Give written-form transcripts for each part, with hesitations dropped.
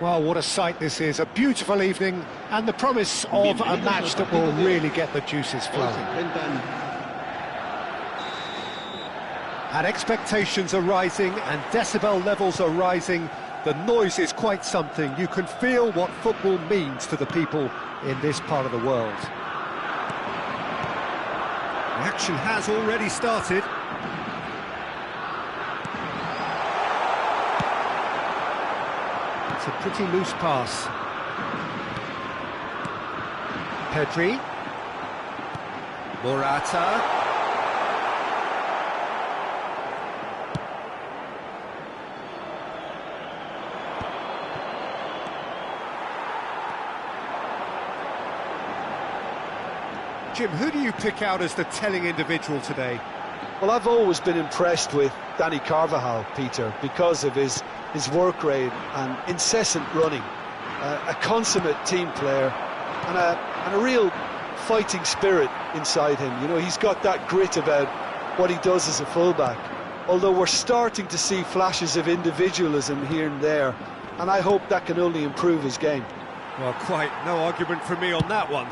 Well, what a sight this is, a beautiful evening and the promise of a match that will really get the juices flowing. And expectations are rising and decibel levels are rising. The noise is quite something. You can feel what football means to the people in this part of the world. The action has already started. It's a pretty loose pass. Pedri. Morata. Jim, who do you pick out as the telling individual today? Well, I've always been impressed with Dani Carvajal, Peter, because of his work rate and incessant running. A consummate team player and a real fighting spirit inside him. You know, he's got that grit about what he does as a fullback. Although we're starting to see flashes of individualism here and there, and I hope that can only improve his game. Well, quite no argument from me on that one.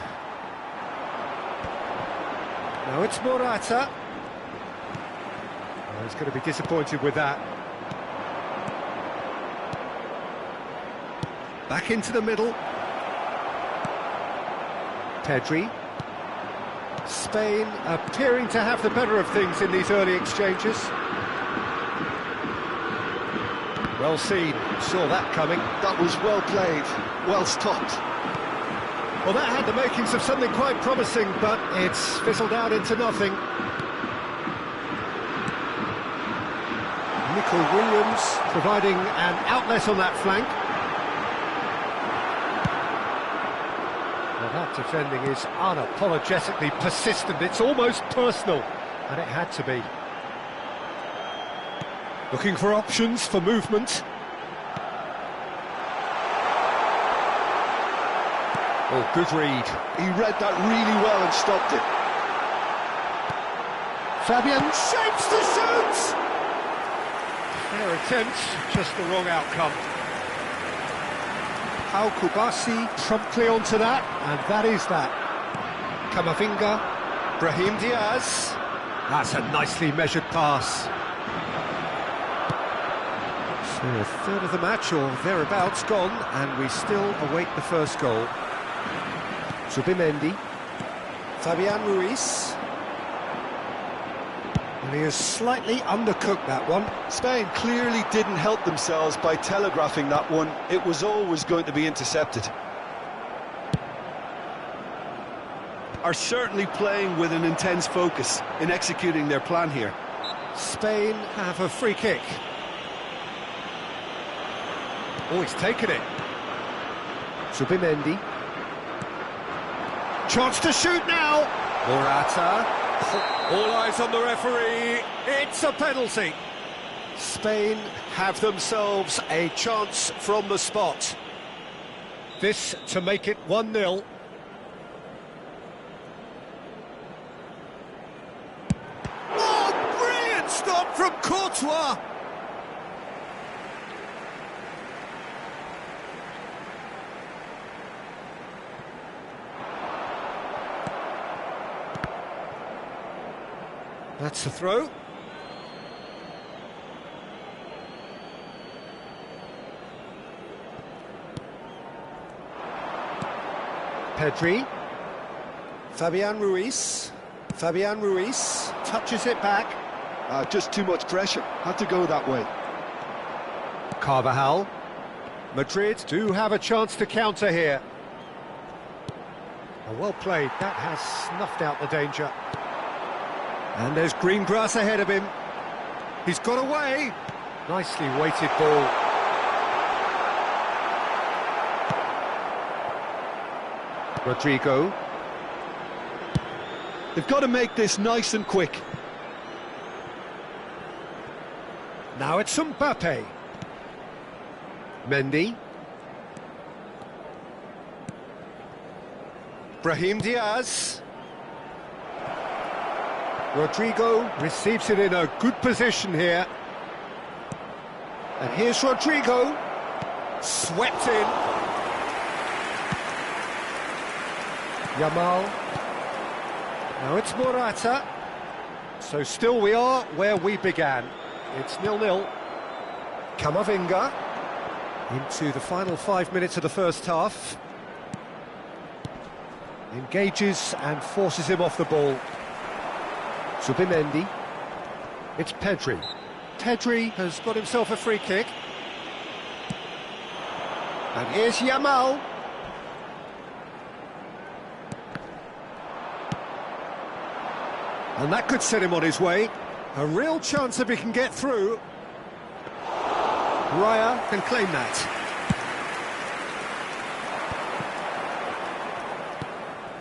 Now it's Morata. Well, he's going to be disappointed with that. Back into the middle. Pedri. Spain appearing to have the better of things in these early exchanges. Well seen, saw that coming. That was well played, well stopped. Well, that had the makings of something quite promising, but it's fizzled out into nothing. Nico Williams providing an outlet on that flank. Well, that defending is unapologetically persistent. It's almost personal, and it had to be. Looking for options for movement. Oh, good read. He read that really well and stopped it. Fabian shapes to shoot! Fair attempt, just the wrong outcome. Pau Kubasi promptly onto that, and that is that. Camavinga, Brahim Diaz. That's a nicely measured pass. So a third of the match, or thereabouts, gone, and we still await the first goal. Zubimendi, Fabian Ruiz, and he has slightly undercooked that one. Spain clearly didn't help themselves by telegraphing that one. It was always going to be intercepted. Are certainly playing with an intense focus in executing their plan here. Spain have a free kick. Oh, he's taken it. Zubimendi. Chance to shoot now. Morata. All eyes on the referee. It's a penalty. Spain have themselves a chance from the spot. This to make it 1-0. Courtois. That's the throw. Pedri. Fabian Ruiz. Fabian Ruiz touches it back. Just too much pressure. Had to go that way. Carvajal. Madrid do have a chance to counter here. Well played. That has snuffed out the danger. And there's green grass ahead of him. He's got away. Nicely weighted ball. Rodrigo. They've got to make this nice and quick. Now it's Mbappe. Mendy. Brahim Diaz. Rodrigo receives it in a good position here. And here's Rodrigo. Swept in. Yamal. Now it's Morata. So still we are where we began. It's 0-0. Camavinga. Into the final 5 minutes of the first half. Engages and forces him off the ball. Zubimendi. It's Pedri. Pedri has got himself a free kick. And here's Yamal. And that could set him on his way. A real chance if he can get through. Raya can claim that.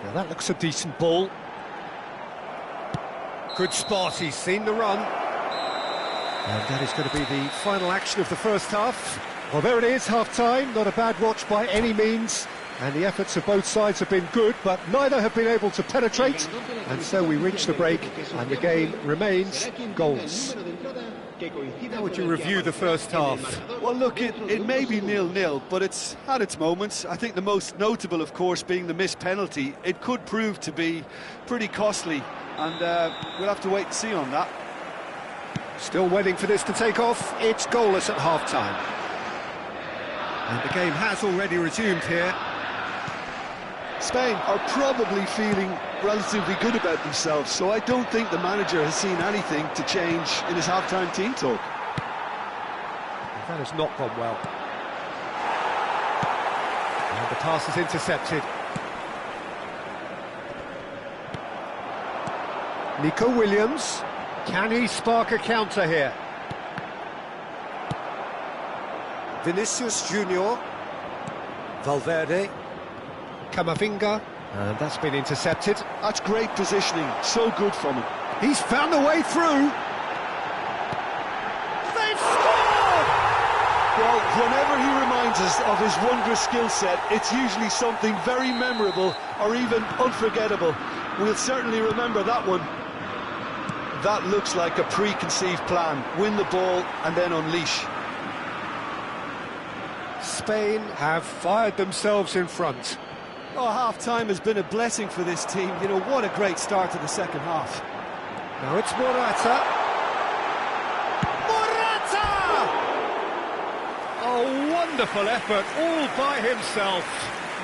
Now that looks a decent ball. Good spot, he's seen the run. And that is going to be the final action of the first half. Well, there it is, half-time. Not a bad watch by any means. And the efforts of both sides have been good, but neither have been able to penetrate. And so we reach the break, and the game remains goalless. How would you review the first half? Well, look, it may be 0-0, but it's had its moments. I think the most notable, of course, being the missed penalty. It could prove to be pretty costly, and we'll have to wait and see on that. Still waiting for this to take off. It's goalless at half-time. And the game has already resumed here. Spain are probably feeling relatively good about themselves, so I don't think the manager has seen anything to change in his half-time team talk. That has not gone well. And the pass is intercepted. Nico Williams. Can he spark a counter here? Vinicius Junior. Valverde. Camavinga. And that's been intercepted. That's great positioning, so good from him. He's found a way through. They've scored! Well, whenever he reminds us of his wondrous skill set, it's usually something very memorable or even unforgettable. We'll certainly remember that one. That looks like a preconceived plan. Win the ball and then unleash. Spain have fired themselves in front. Oh, half-time has been a blessing for this team. You know, what a great start to the second half. Now it's Morata. Morata! A wonderful effort all by himself.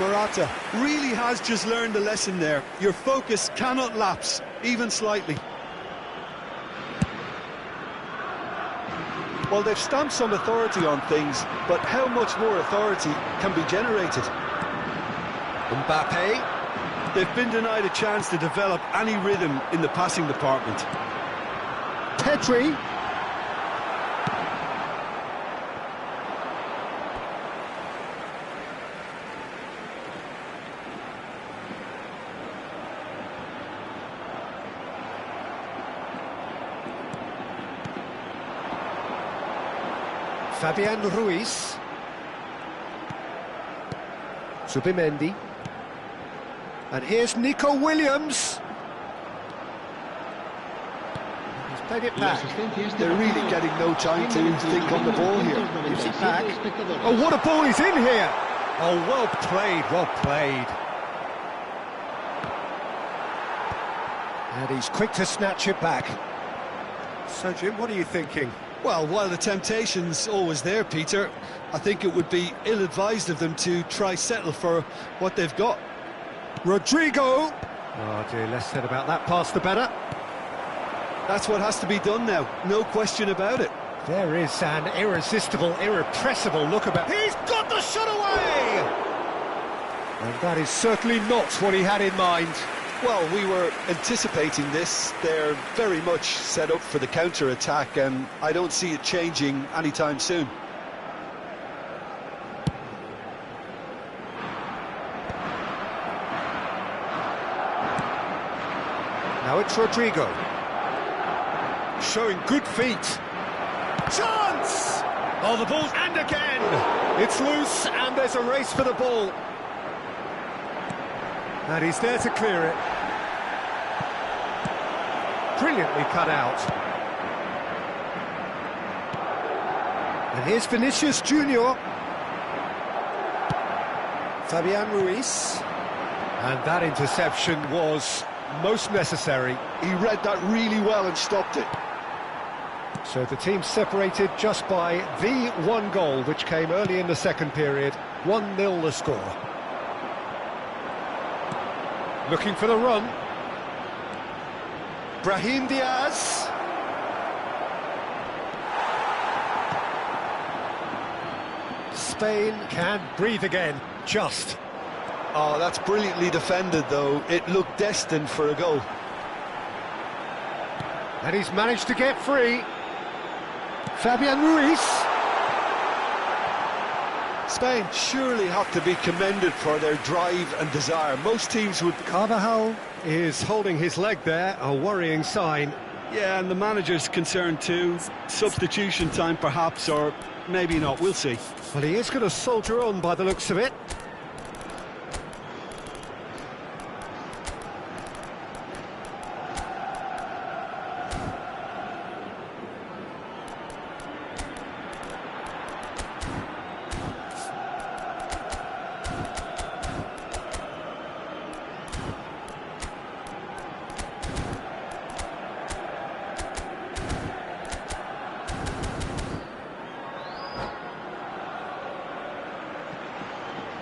Morata really has just learned a lesson there. Your focus cannot lapse, even slightly. Well, they've stamped some authority on things, but how much more authority can be generated? Mbappe. They've been denied a chance to develop any rhythm in the passing department. Pedri. Fabian Ruiz. Zubimendi. And here's Nico Williams. He's Played it back. They're really getting no time to think on the ball here. Gives it back. Oh, what a ball he's in here! Oh, well played, well played. And he's quick to snatch it back. So, Jim, what are you thinking? Well, while the temptation's always there, Peter, I think it would be ill-advised of them to try settle for what they've got. Rodrigo! Oh dear, less said about that pass the better. That's what has to be done now, no question about it. There is an irresistible, irrepressible look about... He's got the shot away! And that is certainly not what he had in mind. Well, we were anticipating this. They're very much set up for the counter-attack, and I don't see it changing anytime soon. Now it's Rodrigo. Showing good feet. Chance! Oh, the ball, and again! It's loose, and there's a race for the ball. And he's there to clear it. Brilliantly cut out. And here's Vinicius Junior. Fabian Ruiz. And that interception was most necessary. He read that really well and stopped it. So the team separated just by the one goal, which came early in the second period. 1-0 the score. Looking for the run. Brahim Diaz. Spain can breathe again, just. Oh, that's brilliantly defended, though. It looked destined for a goal. And he's managed to get free. Fabian Ruiz. Spain surely have to be commended for their drive and desire. Most teams would... Carvajal is holding his leg there, a worrying sign. Yeah, and the manager's concerned too. Substitution time perhaps, or maybe not, we'll see. Well, he is going to soldier on by the looks of it.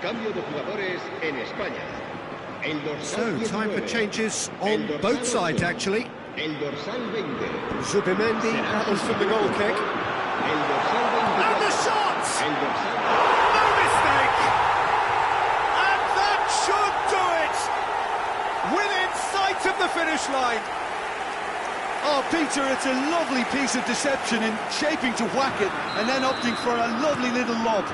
Cambio de jugadores en España. So, time for changes on both sides, actually. El dorsal 20. Zubimendi battles for the goal kick. El dorsal 20. And the shot! El dorsal. No mistake! And that should do it! Within sight of the finish line. Oh, Peter, it's a lovely piece of deception in shaping to whack it and then opting for a lovely little lob.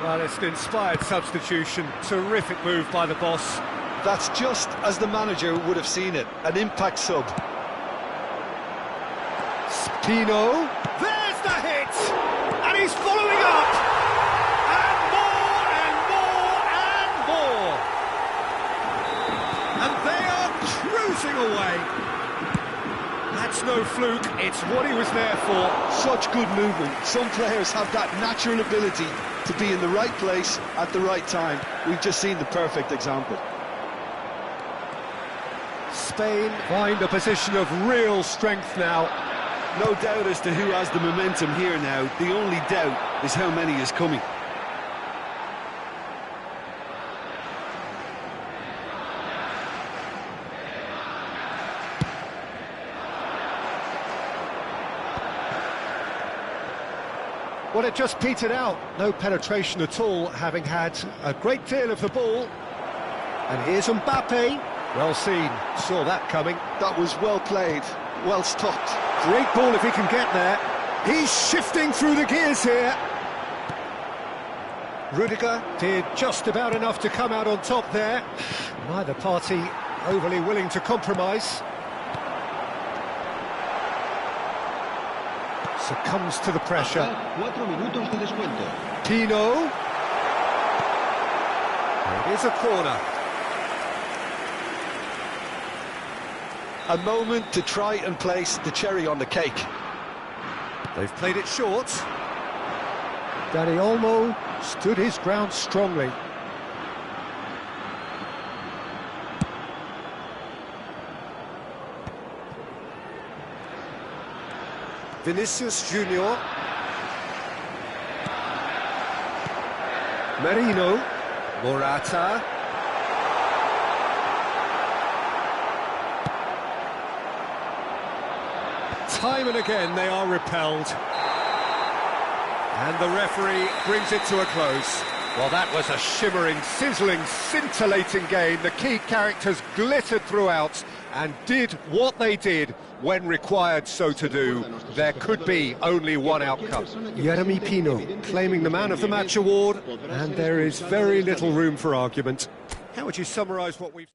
Well, it's an inspired substitution. Terrific move by the boss. That's just as the manager would have seen it, an impact sub. Spino. There's the hit! And he's following up! And more, and more, and more! And they are cruising away. That's no fluke, it's what he was there for. Such good movement. Some players have that natural ability to be in the right place at the right time. We've just seen the perfect example. Spain find a position of real strength now. No doubt as to who has the momentum here now. The only doubt is how many is coming. Well, it just petered out. No penetration at all, having had a great deal of the ball. And here's Mbappe. Well seen. Saw that coming. That was well played, well stopped. Great ball if he can get there. He's shifting through the gears here. Rudiger did just about enough to come out on top there. Neither party overly willing to compromise. Succumbs to the pressure. 4 minutos de descuento. Pino. It is a corner. A moment to try and place the cherry on the cake. They've played it short. Dani Olmo stood his ground strongly. Vinicius Junior. Merino. Morata. Time and again they are repelled. And the referee brings it to a close. Well, that was a shimmering, sizzling, scintillating game. The key characters glittered throughout and did what they did when required so to do. There could be only one outcome. Jeremy Pino claiming the Man of the Match award, and there is very little room for argument. How would you summarise what we've...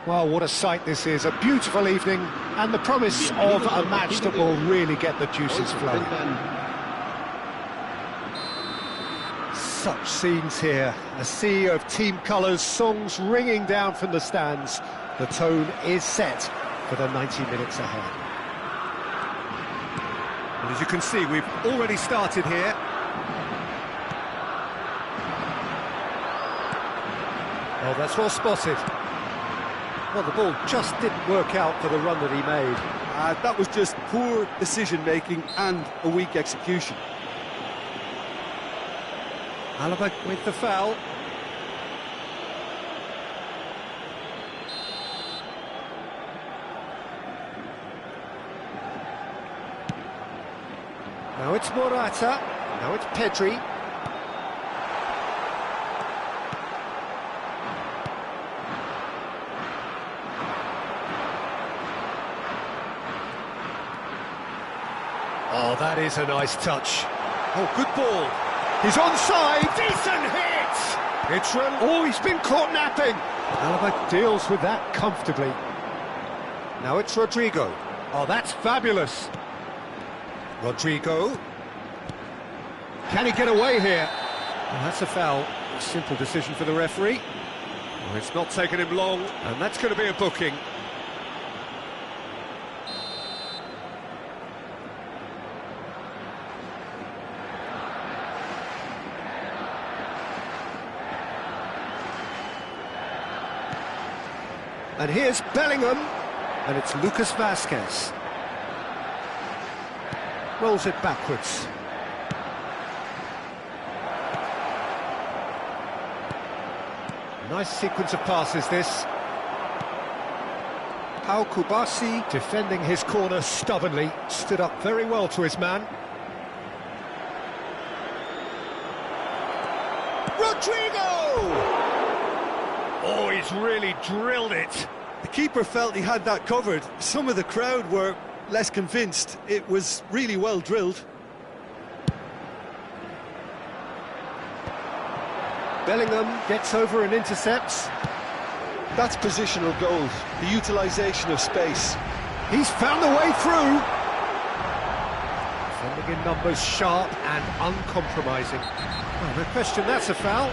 Well, what a sight this is. A beautiful evening and the promise of a match that will really get the juices flowing. Such scenes here. A sea of team colours, songs ringing down from the stands. The tone is set for the 90 minutes ahead. And as you can see, we've already started here. Oh, that's well spotted. Well, the ball just didn't work out for the run that he made. That was just poor decision-making and a weak execution. Alaba with the foul. Now it's Morata. Now it's Pedri. Oh, that is a nice touch. Oh, good ball. He's onside. Decent hit. Oh, he's been caught napping. Alaba deals with that comfortably. Now it's Rodrigo. Oh, that's fabulous. Rodrigo. Can he get away here? Well, that's a foul. A simple decision for the referee. Well, it's not taken him long, and that's going to be a booking. And here's Bellingham, and it's Lucas Vazquez. Rolls it backwards. Nice sequence of passes, this. Pau Kubasi, defending his corner stubbornly, stood up very well to his man. Rodrigo! Oh, he's really drilled it. The keeper felt he had that covered. Some of the crowd were less convinced. It was really well drilled. Bellingham gets over and intercepts. That's positional goals, the utilisation of space. He's found a way through. Defending in numbers, sharp and uncompromising. Oh, no question, that's a foul.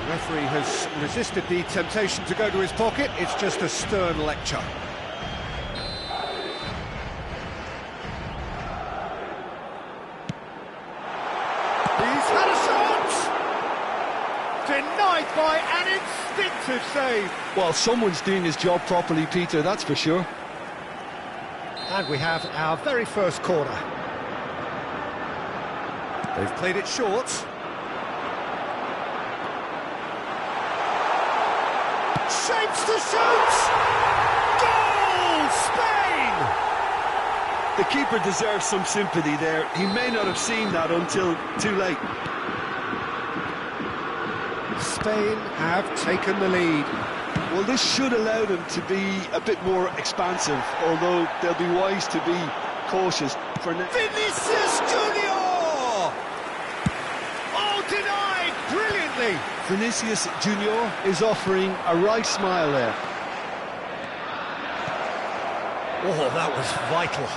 The referee has resisted the temptation to go to his pocket. It's just a stern lecture. He's had a shot! Denied by an instinctive save. Well, someone's doing his job properly, Peter, that's for sure. And we have our very first corner. They've played it short. Shapes to shoot! Goal! Spain! The keeper deserves some sympathy there. He may not have seen that until too late. Spain have taken the lead. Well, this should allow them to be a bit more expansive, although they'll be wise to be cautious for now. Vinicius Junior! Oh, denied brilliantly. Vinicius Junior is offering a right smile there. Oh, that was vital.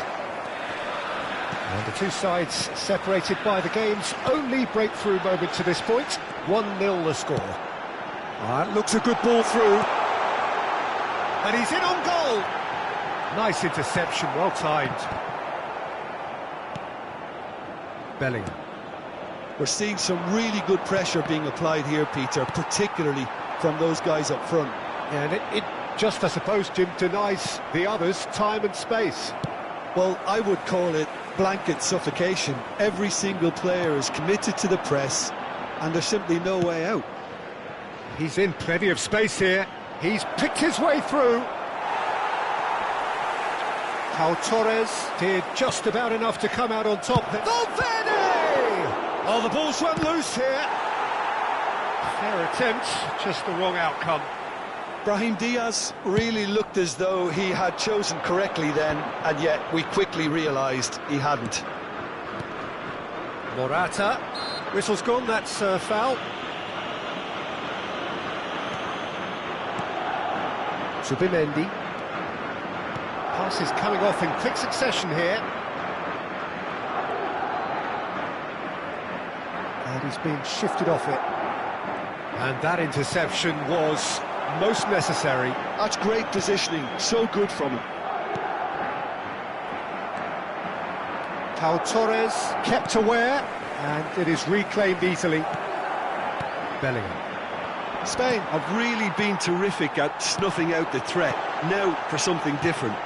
And the two sides separated by the game's only breakthrough moment to this point. 1-0 the score. That looks a good ball through. And he's in on goal. Nice interception, well timed. Bellingham. We're seeing some really good pressure being applied here, Peter, particularly from those guys up front. And it just, I suppose, Jim, denies the others time and space. Well, I would call it blanket suffocation. Every single player is committed to the press, and there's simply no way out. He's in plenty of space here. He's picked his way through. Pau Torres did just about enough to come out on top. Valverde! Oh, the ball's run loose here. Fair attempt, just the wrong outcome. Brahim Diaz really looked as though he had chosen correctly then, and yet we quickly realised he hadn't. Morata. Whistle's gone, that's a foul. Zubimendi. Pass is coming off in quick succession here. And he's being shifted off it. And that interception was most necessary. That's great positioning, so good from him. Pau Torres kept aware, and it is reclaimed easily. Bellingham. Spain have really been terrific at snuffing out the threat. Now for something different.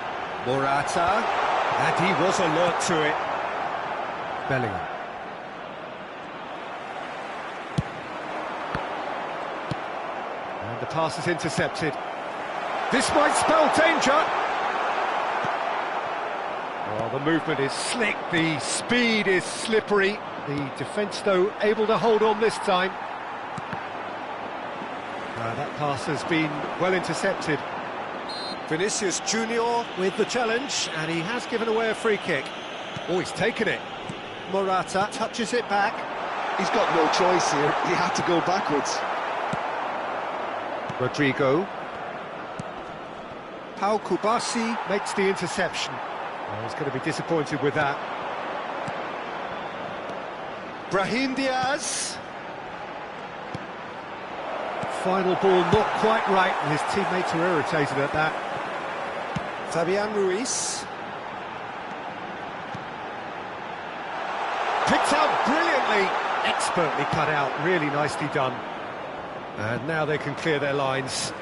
Morata, and he was alert to it. Bellingham. And the pass is intercepted. This might spell danger. Oh, the movement is slick, the speed is slippery. The defence, though, able to hold on this time. That pass has been well intercepted. Vinicius Junior with the challenge, and he has given away a free kick. Oh, he's taken it. Morata touches it back. He's got no choice here. He had to go backwards. Rodrigo. Pau Kubasi makes the interception. Oh, he's going to be disappointed with that. Brahim Diaz. Final ball not quite right, and his teammates are irritated at that. Fabian Ruiz. Picked out brilliantly, expertly cut out, really nicely done. And now they can clear their lines.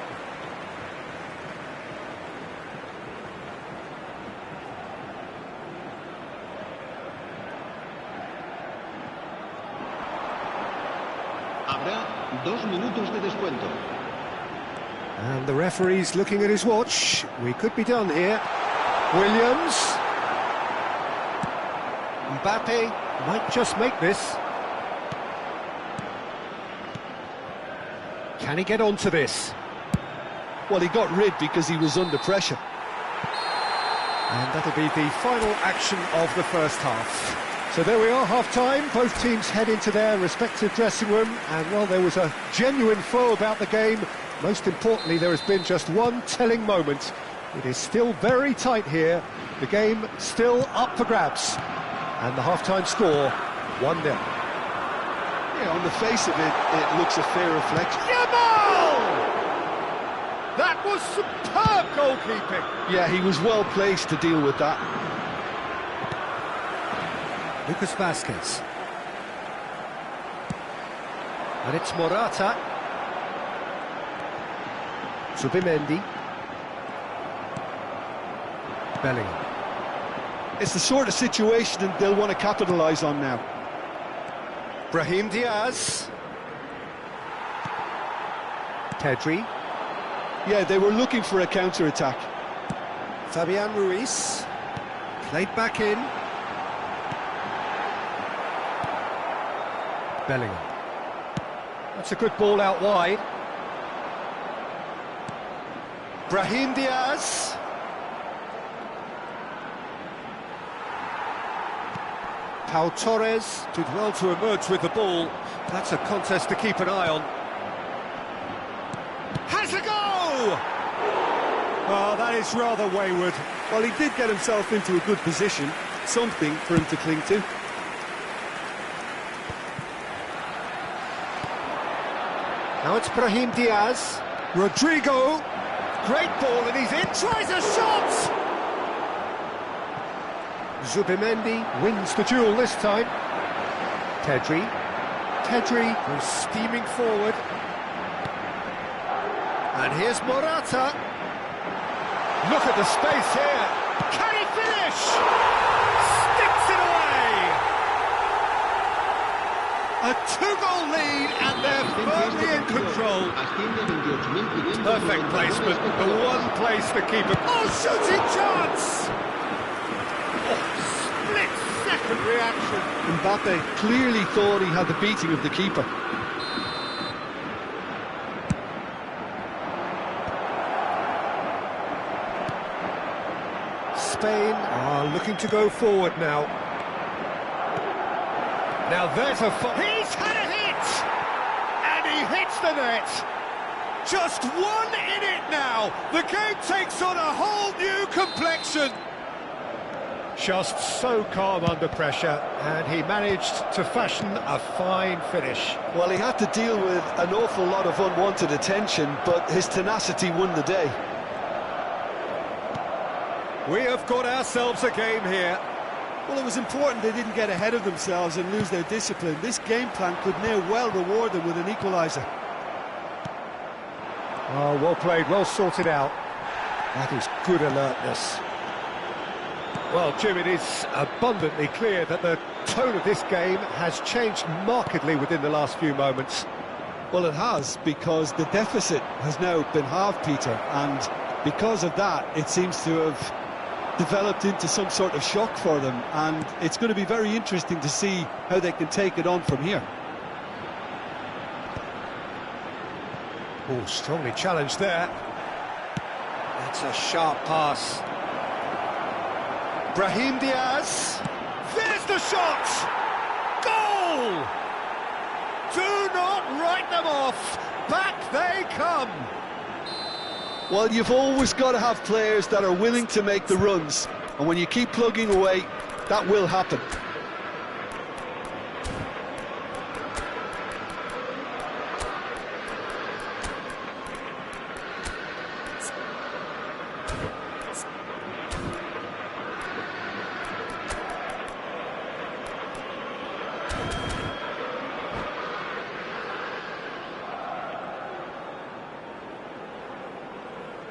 Habrá 2 minutos de descuento. And the referee's looking at his watch. We could be done here. Williams. Mbappe might just make this. Can he get onto this? Well, he got rid because he was under pressure. And that'll be the final action of the first half. So there we are, half-time. Both teams head into their respective dressing room. And while there was a genuine flow about the game, most importantly, there has been just one telling moment. It is still very tight here. The game still up for grabs. And the half-time score, 1-0. Yeah, on the face of it, it looks a fair reflection. Yamal! That was superb goalkeeping. Yeah, he was well placed to deal with that. Lucas Vazquez. And it's Morata. Zubimendi. Bellingham. It's the sort of situation that they'll want to capitalise on now. Brahim Diaz. Pedri. Yeah, they were looking for a counter-attack. Fabian Ruiz. Played back in. Bellingham. That's a good ball out wide. Brahim Diaz. Pau Torres did well to emerge with the ball. That's a contest to keep an eye on. Has a go! Oh, that is rather wayward. Well, he did get himself into a good position, something for him to cling to. Now it's Brahim Diaz. Rodrigo. Great ball, and he's in. Tries a shot! Zubimendi wins the duel this time. Pedri goes steaming forward. And here's Morata. Look at the space here. Can he finish? Sticks it away! A 2-goal lead, and they're firmly in control. Perfect placement, the one place the keeper... Oh, shooting chance! Split-second reaction. Mbappe clearly thought he had the beating of the keeper. Spain are looking to go forward now. Now there's a... He's had a hit! And he hits the net! Just one in it now! The game takes on a whole new complexion! Just so calm under pressure, and he managed to fashion a fine finish. Well, he had to deal with an awful lot of unwanted attention, but his tenacity won the day. We have got ourselves a game here. Well, it was important they didn't get ahead of themselves and lose their discipline. This game plan could now well reward them with an equaliser. Oh, well played, well sorted out. That is good alertness. Well, Jim, it is abundantly clear that the tone of this game has changed markedly within the last few moments. Well, it has, because the deficit has now been halved, Peter, and because of that, it seems to have developed into some sort of shock for them, and it's going to be very interesting to see how they can take it on from here. Oh, strongly challenged there. That's a sharp pass. Brahim Diaz. the shot! Goal! Do not write them off. Back they come. Well, you've always got to have players that are willing to make the runs, and when you keep plugging away, that will happen.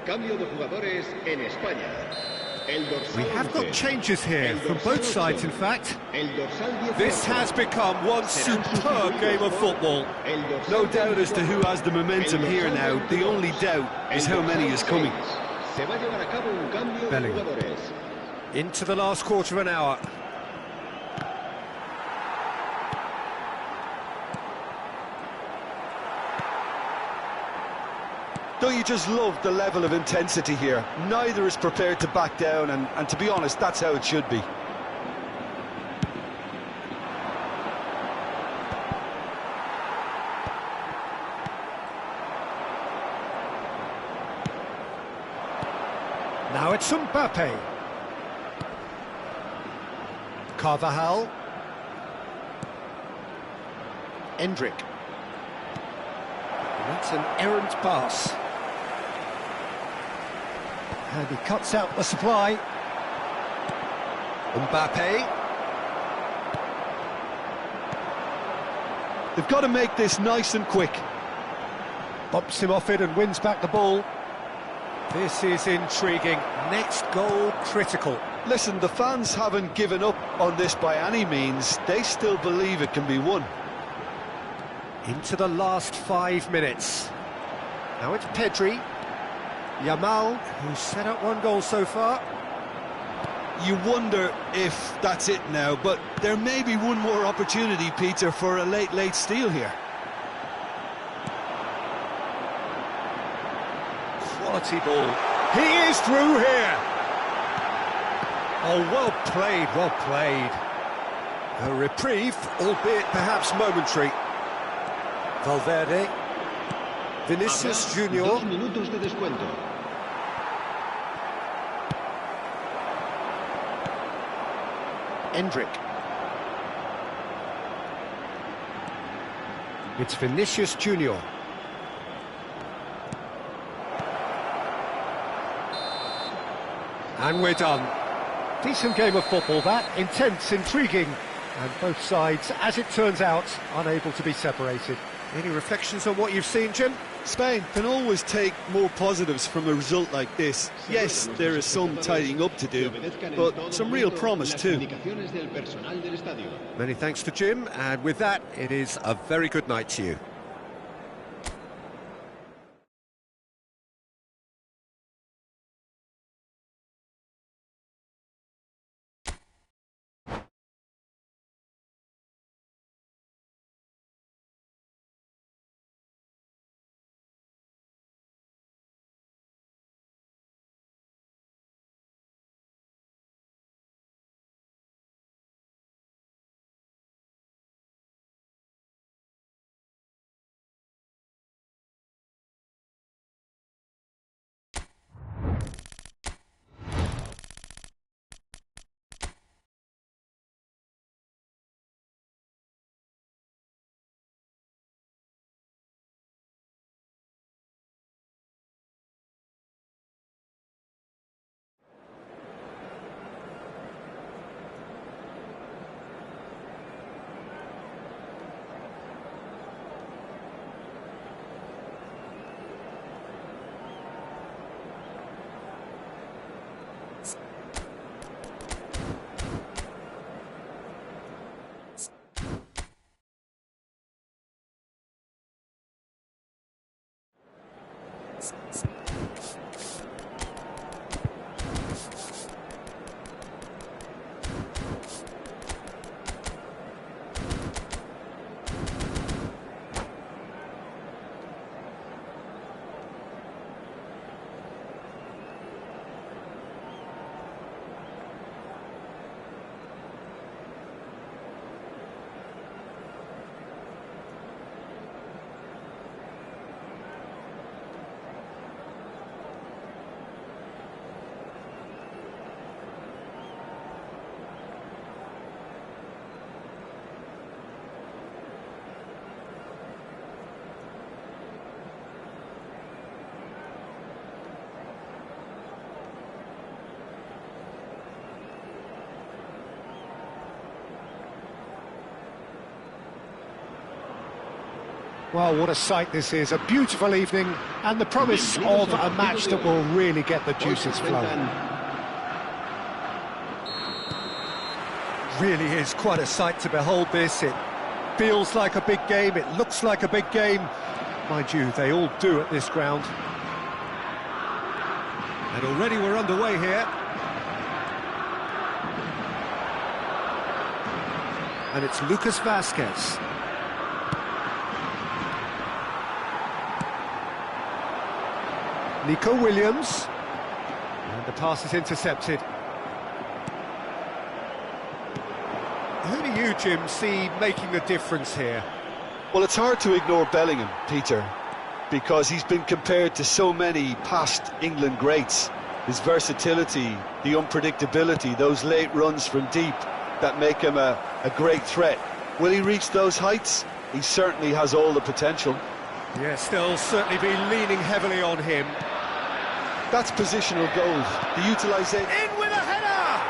Cambio de jugadores en España. We have got changes here, from both sides in fact. This has become one superb game of football. No doubt as to who has the momentum here now. The only doubt is how many is coming. Bellingham. Into the last quarter of an hour. Don't you just love the level of intensity here? Neither is prepared to back down, and to be honest, that's how it should be. Now it's Mbappe. Carvajal. Endrick. That's an errant pass. And he cuts out the supply. Mbappe. They've got to make this nice and quick. Bumps him off it and wins back the ball. This is intriguing. Next goal critical. Listen, the fans haven't given up on this by any means. They still believe it can be won. Into the last 5 minutes. Now it's Pedri. Yamal, who's set up one goal so far. You wonder if that's it now, but there may be one more opportunity, Peter, for a late steal here. Quality ball. He is through here. Oh, well played, well played. A reprieve, albeit perhaps momentary. Valverde. Vinicius Junior. 2 minutos de descuento. Endrick. It's Vinicius Junior. And we're done. Decent game of football that, intense, intriguing, and both sides, as it turns out, unable to be separated. Any reflections on what you've seen, Jim? Spain can always take more positives from a result like this. Yes, there is some tidying up to do, but some real promise too. Many thanks to Jim, and with that, it is a very good night to you. Well, what a sight this is, a beautiful evening, and the promise of a match that will really get the juices flowing. Really is quite a sight to behold this. It feels like a big game, it looks like a big game. Mind you, they all do at this ground. And already we're underway here. And it's Lucas Vazquez. Nico Williams. And the pass is intercepted. Who do you, Jim, see making the difference here? Well, it's hard to ignore Bellingham, Peter, because he's been compared to so many past England greats. His versatility, the unpredictability, those late runs from deep that make him a great threat. Will he reach those heights? He certainly has all the potential. Yes, they'll certainly be leaning heavily on him. That's positional gold. The utilisation... In with a header!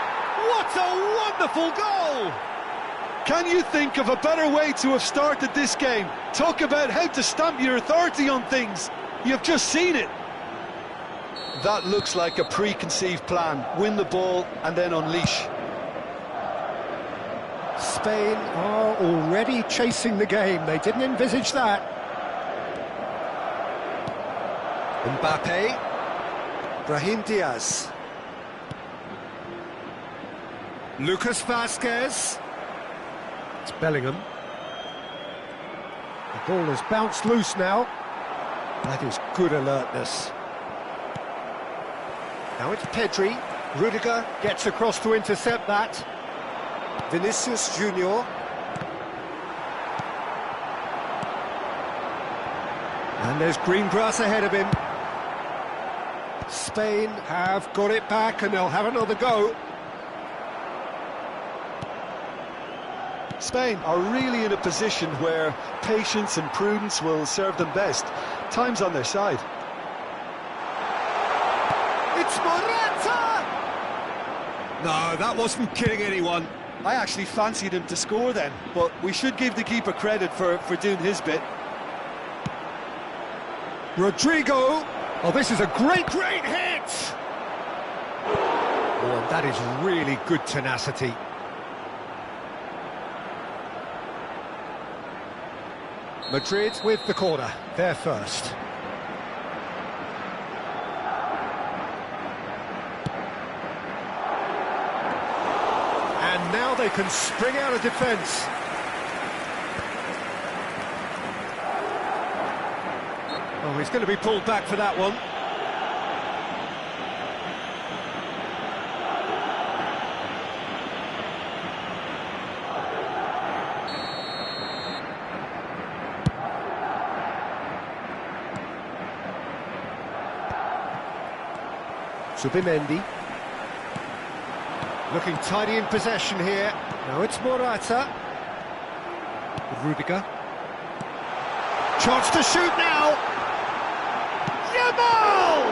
What a wonderful goal! Can you think of a better way to have started this game? Talk about how to stamp your authority on things. You've just seen it. That looks like a preconceived plan. Win the ball and then unleash. Spain are already chasing the game. They didn't envisage that. Mbappe. Brahim Diaz. Lucas Vazquez. It's Bellingham. The ball has bounced loose now. That is good alertness. Now it's Pedri. Rudiger gets across to intercept that. Vinicius Junior. And there's green grass ahead of him. Spain have got it back and they'll have another go. Spain are really in a position where patience and prudence will serve them best. Time's on their side. It's Morata! No, that wasn't kidding anyone. I actually fancied him to score then, but we should give the keeper credit for doing his bit. Rodrigo! Oh, this is a great hit! Oh, and that is really good tenacity. Madrid with the corner, they're first. And now they can spring out of defence. Oh, he's going to be pulled back for that one. Subimendi. Looking tidy in possession here. Now it's Morata. Rudiger. Chance to shoot now. Yamal!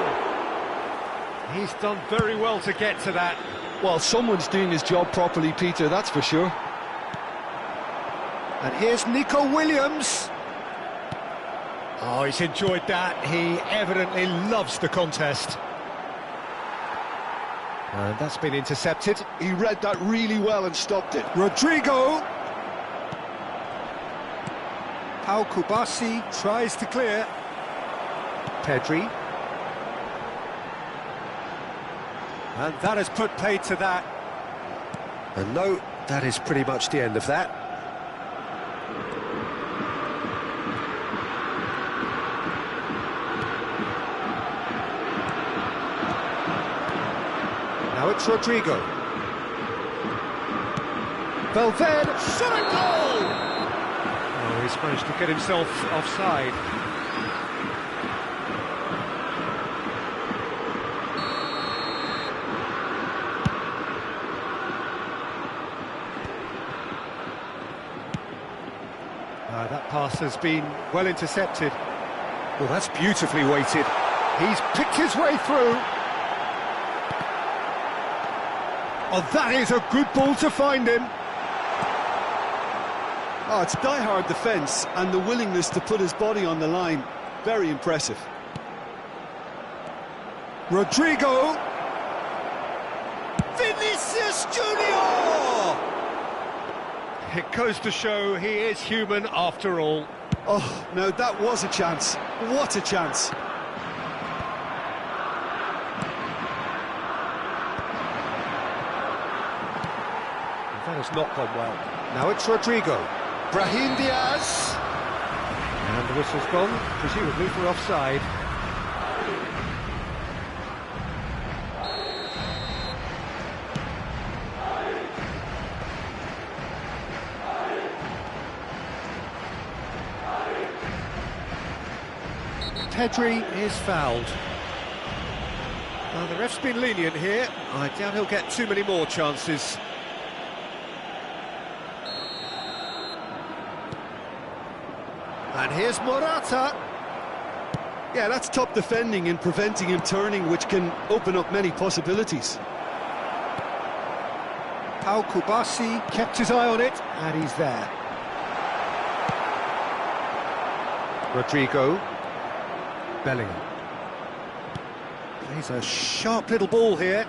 He's done very well to get to that. Well, someone's doing his job properly, Peter, that's for sure. And here's Nico Williams. Oh, he's enjoyed that. He evidently loves the contest. And that's been intercepted. He read that really well and stopped it. Rodrigo. Pau Kubasi tries to clear. Pedri. And that has put paid to that. And no, that is pretty much the end of that. Now it's Rodrigo. Valverde, shot a goal! Oh, he's managed to get himself offside. That pass has been well intercepted. Well, that's beautifully weighted. He's picked his way through. Oh, that is a good ball to find him. Oh, it's die-hard defence and the willingness to put his body on the line. Very impressive. Rodrigo! Vinicius Junior! It goes to show he is human after all. Oh, no, that was a chance. What a chance. That has not gone well. Now it's Rodrigo. Brahim Diaz. And the whistle's gone, presumably for offside. Pedri is fouled. Well, the ref's been lenient here. I doubt he'll get too many more chances. And here's Morata. Yeah, that's top defending and preventing him turning, which can open up many possibilities. Pau Kubasi kept his eye on it, and he's there. Rodrigo. Bellingham. Plays a sharp little ball here.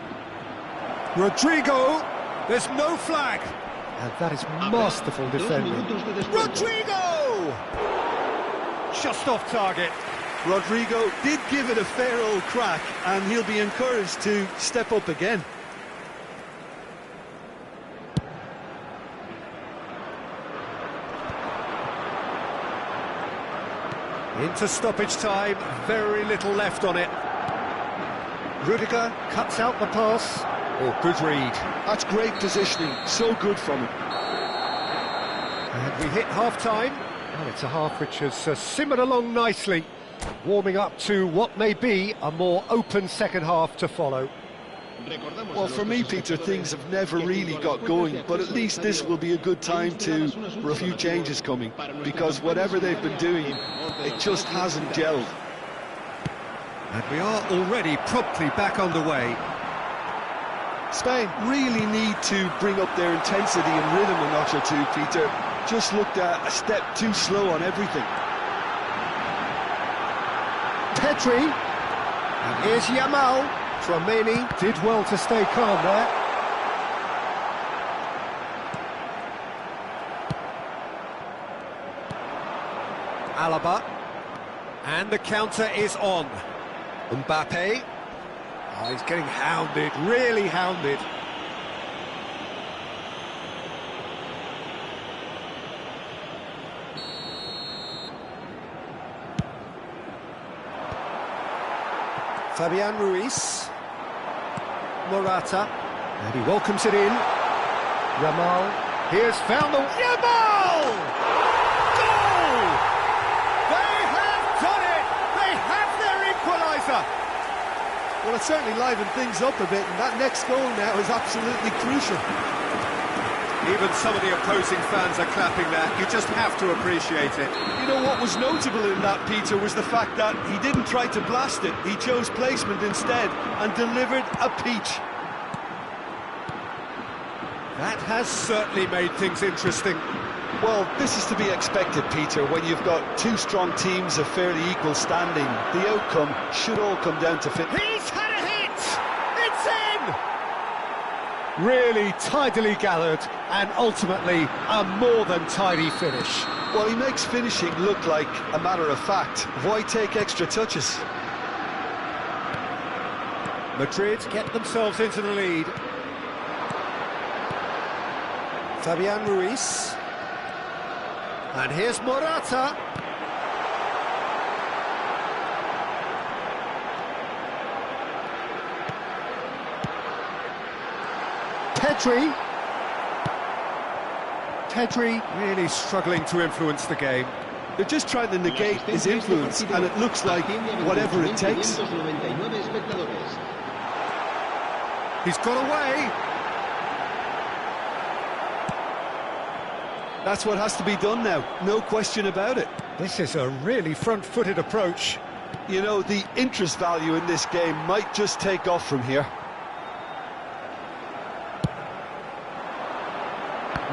Rodrigo! There's no flag! And that is masterful defending. Rodrigo! Just off target. Rodrigo did give it a fair old crack, and he'll be encouraged to step up again. Into stoppage time, very little left on it. Rudiger cuts out the pass. Oh, good read. That's great positioning, so good from him. And we hit half-time. Well, it's a half which has simmered along nicely, warming up to what may be a more open second half to follow. Well, for me, Peter, things have never really got going, but at least this will be a good time for a few changes coming, because whatever they've been doing, it just hasn't gelled. And we are already promptly back underway. Spain really need to bring up their intensity and rhythm a notch or two, Peter. Just looked a step too slow on everything. Pedri. And here's Yamal. Tchouaméni did well to stay calm there. Alaba. And the counter is on. Mbappe. Oh, he's getting hounded, really hounded. Fabian Ruiz. Morata. And he welcomes it in. Yamal. Here's found the... Yamal! Goal! They have done it! They have their equaliser! Well, it certainly livened things up a bit, and that next goal now is absolutely crucial. Even some of the opposing fans are clapping that. You just have to appreciate it. You know, what was notable in that, Peter, was the fact that he didn't try to blast it. He chose placement instead and delivered a peach. That has certainly made things interesting. Well, this is to be expected, Peter, when you've got two strong teams of fairly equal standing. The outcome should all come down to fit. He's had a hit! It's in! Really tidily gathered, and ultimately a more than tidy finish. Well, he makes finishing look like a matter of fact. Why take extra touches? Madrid get themselves into the lead. Fabian Ruiz. And here's Morata. Pedri really struggling to influence the game. They're just trying to negate his influence, and it looks like whatever it takes. He's got away. That's what has to be done now, no question about it. This is a really front-footed approach. You know, the interest value in this game might just take off from here.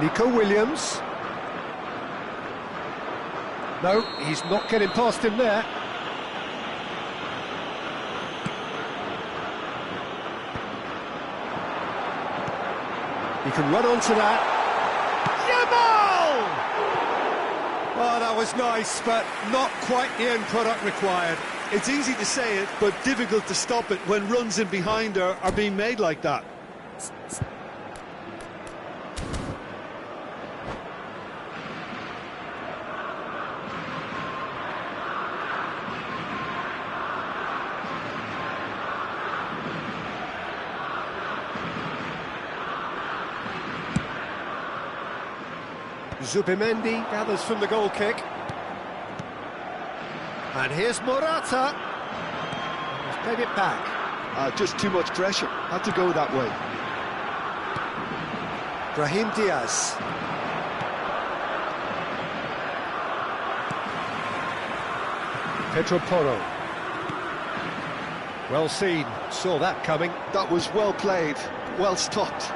Nico Williams. No, he's not getting past him there. He can run onto that. Yamal! Oh, that was nice, but not quite the end product required. It's easy to say it, but difficult to stop it when runs in behind are being made like that. Zubimendi gathers from the goal kick. And here's Morata. He's played it back. Just too much pressure. Had to go that way. Brahim Diaz. Pedro Porro. Well seen, saw that coming. That was well played, well stopped.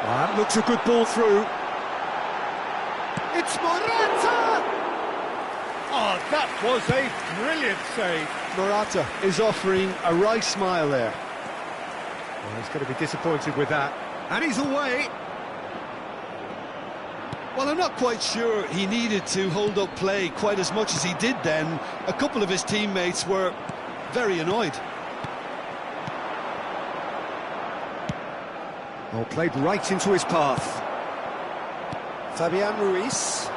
That looks a good ball through. It's Morata! Oh, that was a brilliant save. Morata is offering a right smile there. Well, he's going to be disappointed with that. And he's away. Well, I'm not quite sure he needed to hold up play quite as much as he did then. A couple of his teammates were very annoyed. Oh, played right into his path. Fabian Ruiz.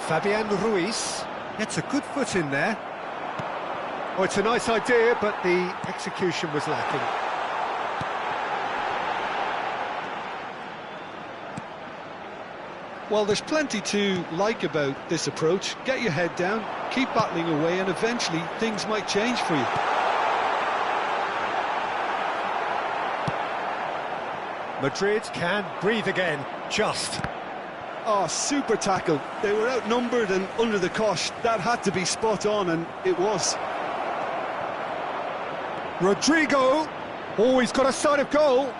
Fabian Ruiz gets a good foot in there. Oh, it's a nice idea, but the execution was lacking. Well, there's plenty to like about this approach. Get your head down, keep battling away, and eventually things might change for you. Madrid can breathe again, just. Oh, super tackle. They were outnumbered and under the cosh. That had to be spot on, and it was. Rodrigo. Oh, he's got a sight of goal.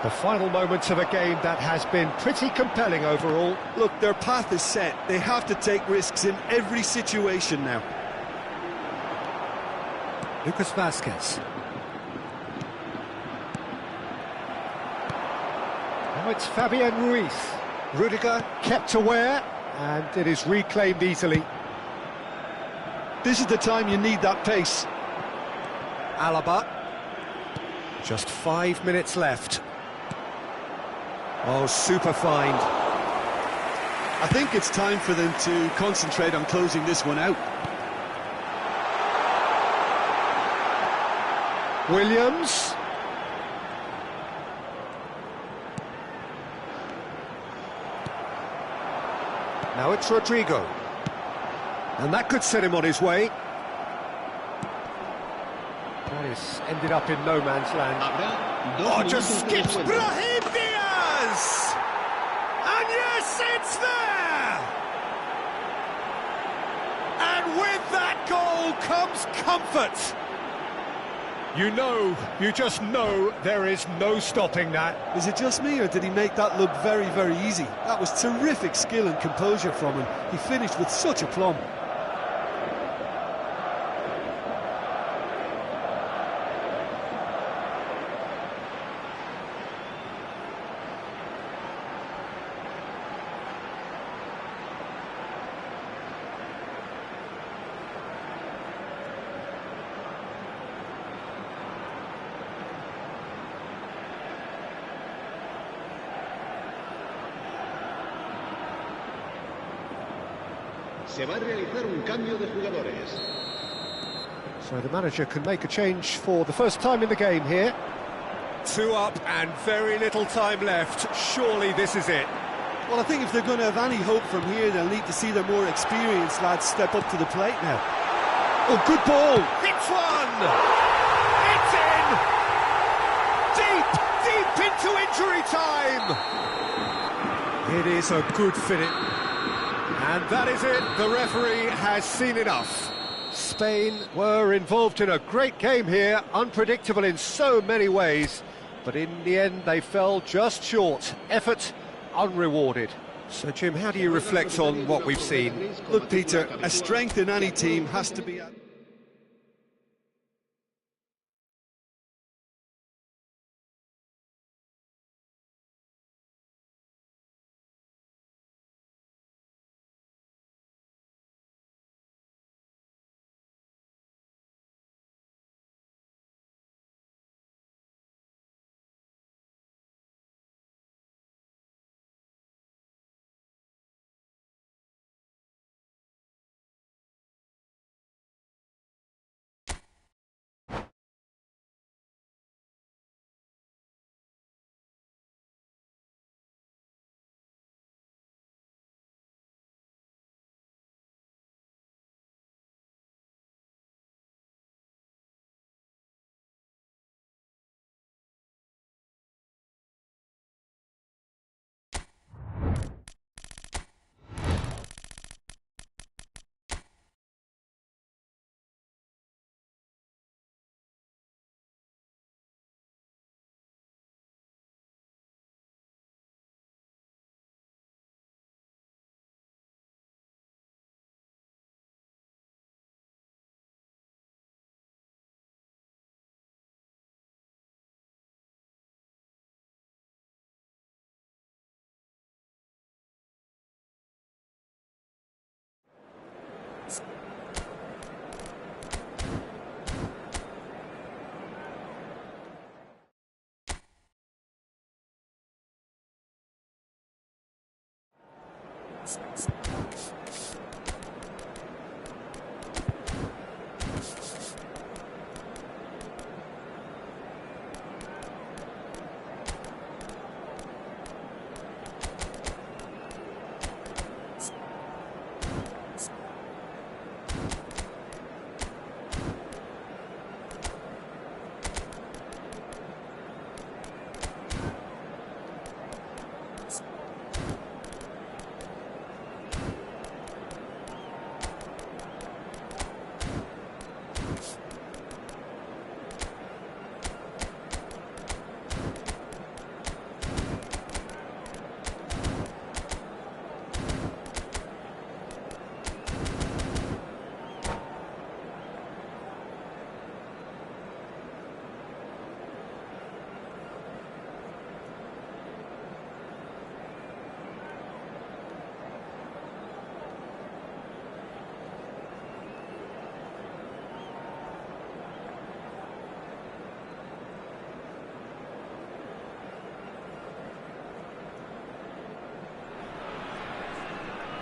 The final moments of a game that has been pretty compelling overall. Look, their path is set. They have to take risks in every situation now. Lucas Vazquez. Now it's Fabian Ruiz. Rudiger kept aware, and it is reclaimed easily. This is the time you need that pace. Alaba. Just 5 minutes left. Oh, super find. I think it's time for them to concentrate on closing this one out. Williams. Now it's Rodrigo. And that could set him on his way. That is ended up in no man's land. Oh, just skips Brahim Diaz! And yes, it's there! And with that goal comes comfort. You just know there is no stopping that. Is it just me, or did he make that look very, very easy? That was terrific skill and composure from him. He finished with such aplomb. Se va a realizar un cambio de jugadores. So the manager can make a change for the first time in the game here. 2 up and very little time left. Surely this is it. Well, I think if they're going to have any hope from here, they'll need to see their more experienced lads step up to the plate now. Oh, good ball. Hits one. It's in. Deep into injury time. It is a good finish. And that is it. The referee has seen enough. Spain were involved in a great game here, unpredictable in so many ways, but in the end they fell just short. Effort unrewarded. So, Jim, how do you reflect on what we've seen? Look, Peter, a strength in any team has to be...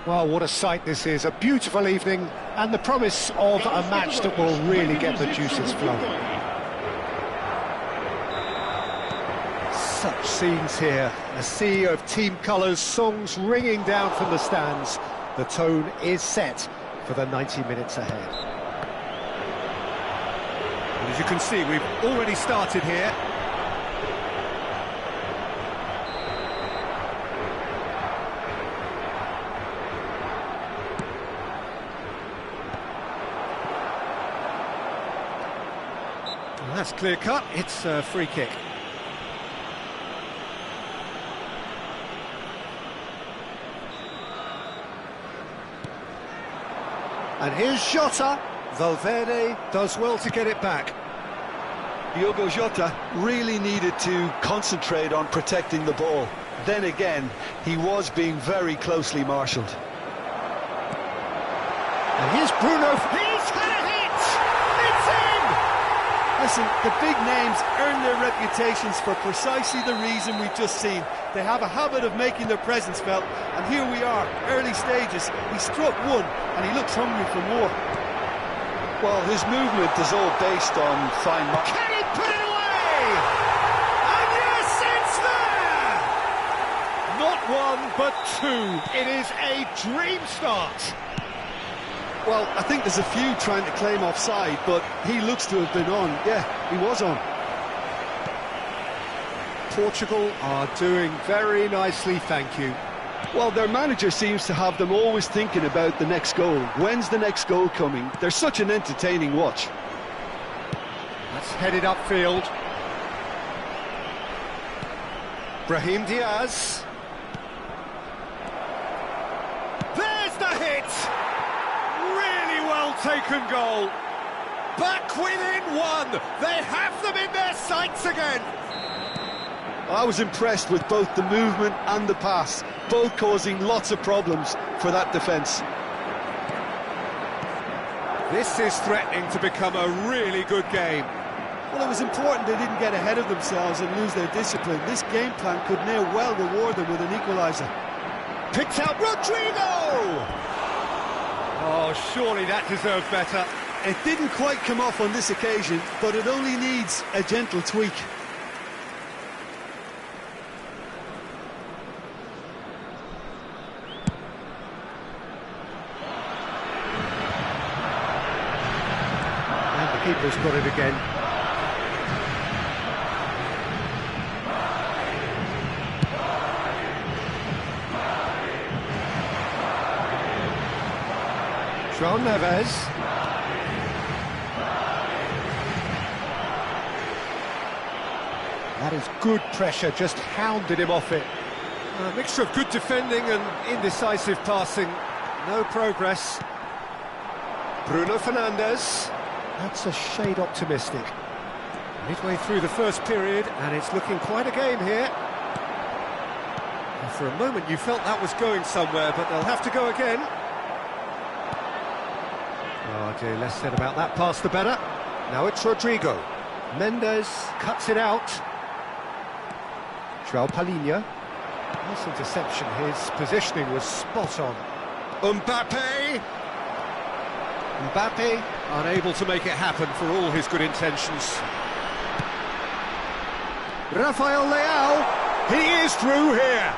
Well, what a sight this is. A beautiful evening and the promise of a match that will really get the juices flowing. Such scenes here. A sea of team colours, songs ringing down from the stands. The tone is set for the 90 minutes ahead. And as you can see, we've already started here. That's clear cut, it's a free kick. And here's Jota. Valverde does well to get it back. Diogo Jota really needed to concentrate on protecting the ball. Then again, he was being very closely marshalled. And here's Bruno. He's had a hit! It's in! Listen, the big names earn their reputations for precisely the reason we've just seen. They have a habit of making their presence felt, and here we are, early stages. He struck one, and he looks hungry for more. Well, his movement is all based on fine marking. Can he put it away? And yes, it's there! Not one, but two. It is a dream start. Well, I think there's a few trying to claim offside, but he looks to have been on. Yeah, he was on. Portugal are doing very nicely, thank you. Well, their manager seems to have them always thinking about the next goal. When's the next goal coming? They're such an entertaining watch. That's headed upfield. Brahim Diaz. it! Really well taken goal. Back within one. They have them in their sights again. I was impressed with both the movement and the pass, both causing lots of problems for that defence. This is threatening to become a really good game. Well, it was important they didn't get ahead of themselves and lose their discipline. This game plan could now well reward them with an equaliser. Picked out Rodrigo! Oh, surely that deserved better. It didn't quite come off on this occasion, but it only needs a gentle tweak. And the keeper's got it again. João Neves. That is good pressure, just hounded him off it. A mixture of good defending and indecisive passing. No progress. Bruno Fernandes. That's a shade optimistic. Midway through the first period, and it's looking quite a game here. And for a moment you felt that was going somewhere, but they'll have to go again. Oh dear, less said about that pass the better. Now it's Rodrigo. Mendes cuts it out. João Palhinha. Nice interception, his positioning was spot on. Mbappe! Mbappe unable to make it happen for all his good intentions. Rafael Leao, he is through here.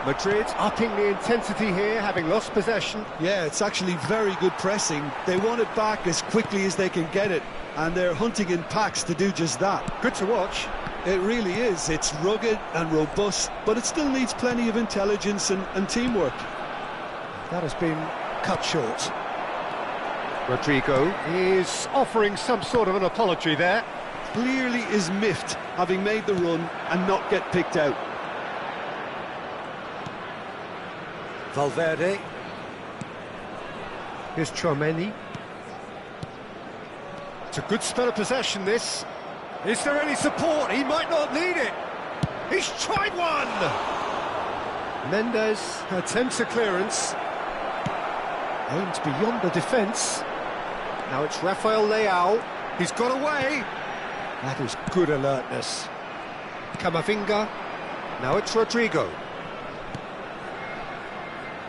Madrid upping the intensity here, having lost possession. Yeah, it's actually very good pressing. They want it back as quickly as they can get it, and they're hunting in packs to do just that. Good to watch. It really is. It's rugged and robust, but it still needs plenty of intelligence and teamwork. That has been cut short. Rodrigo is offering some sort of an apology there. Clearly is miffed, having made the run and not get picked out. Valverde. Here's Tchouaméni. It's a good spell of possession, this. Is there any support? He might not need it. He's tried one! Mendes attempts a clearance. Aimed beyond the defence. Now it's Rafael Leao. He's got away. That is good alertness. Camavinga. Now it's Rodrigo.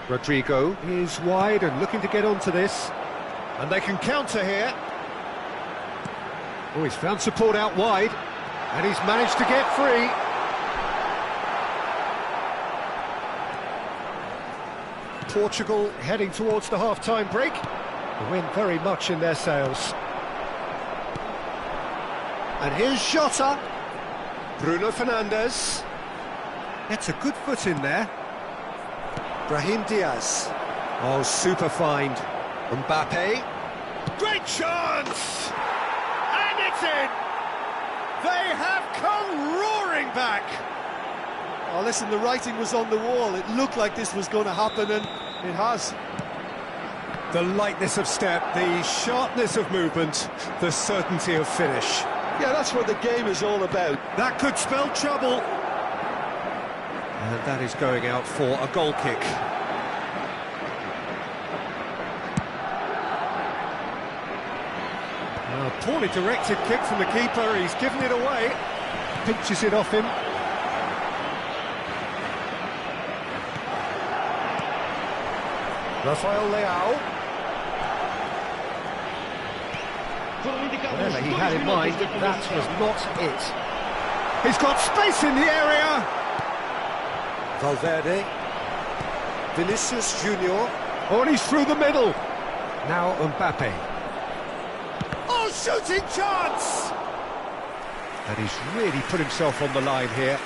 Rodrigo is wide and looking to get onto this. And they can counter here. Oh, he's found support out wide. And he's managed to get free. Portugal heading towards the half-time break. The wind very much in their sails. And here's Jota. Bruno Fernandes. Gets a good foot in there. Brahim Diaz. Oh, super find. Mbappe. Great chance! And it's in! They have come roaring back! Oh, listen, the writing was on the wall. It looked like this was going to happen, and it has. The lightness of step, the sharpness of movement, the certainty of finish. Yeah, that's what the game is all about. That could spell trouble. And that is going out for a goal kick. A poorly directed kick from the keeper, he's given it away. Pinches it off him. Rafael Leao. Whatever he had in mind, that was not it. He's got space in the area. Valverde. Vinicius Junior. Oh, and he's through the middle. Now Mbappe. Oh, shooting chance! And he's really put himself on the line here.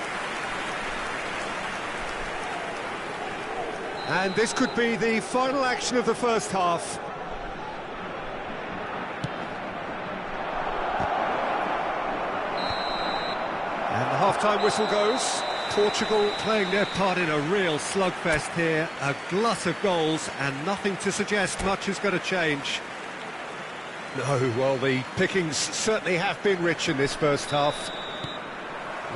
And this could be the final action of the first half. And the half-time whistle goes. Portugal playing their part in a real slugfest here, a glut of goals, and nothing to suggest much is going to change. No, well, the pickings certainly have been rich in this first half.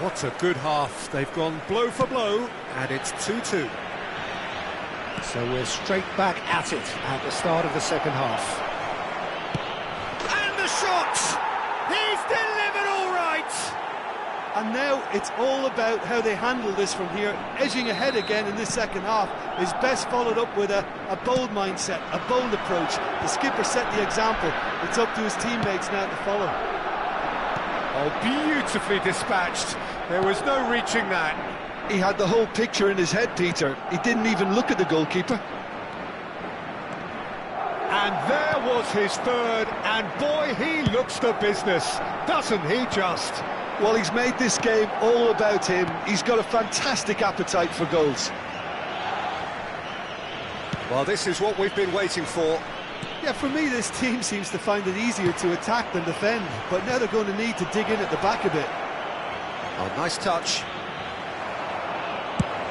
What a good half. They've gone blow for blow, and it's 2-2. So we're straight back at it at the start of the second half. And the shot! He's delivered all right! And now it's all about how they handle this from here. Edging ahead again in this second half is best followed up with a bold mindset, a bold approach. The skipper set the example. It's up to his teammates now to follow. Oh, beautifully dispatched. There was no reaching that. He had the whole picture in his head, Peter. He didn't even look at the goalkeeper. And there was his third, and boy, he looks the business, doesn't he just? Well, he's made this game all about him. He's got a fantastic appetite for goals. Well, this is what we've been waiting for. Yeah, for me, this team seems to find it easier to attack than defend, but now they're going to need to dig in at the back a bit. Oh, nice touch.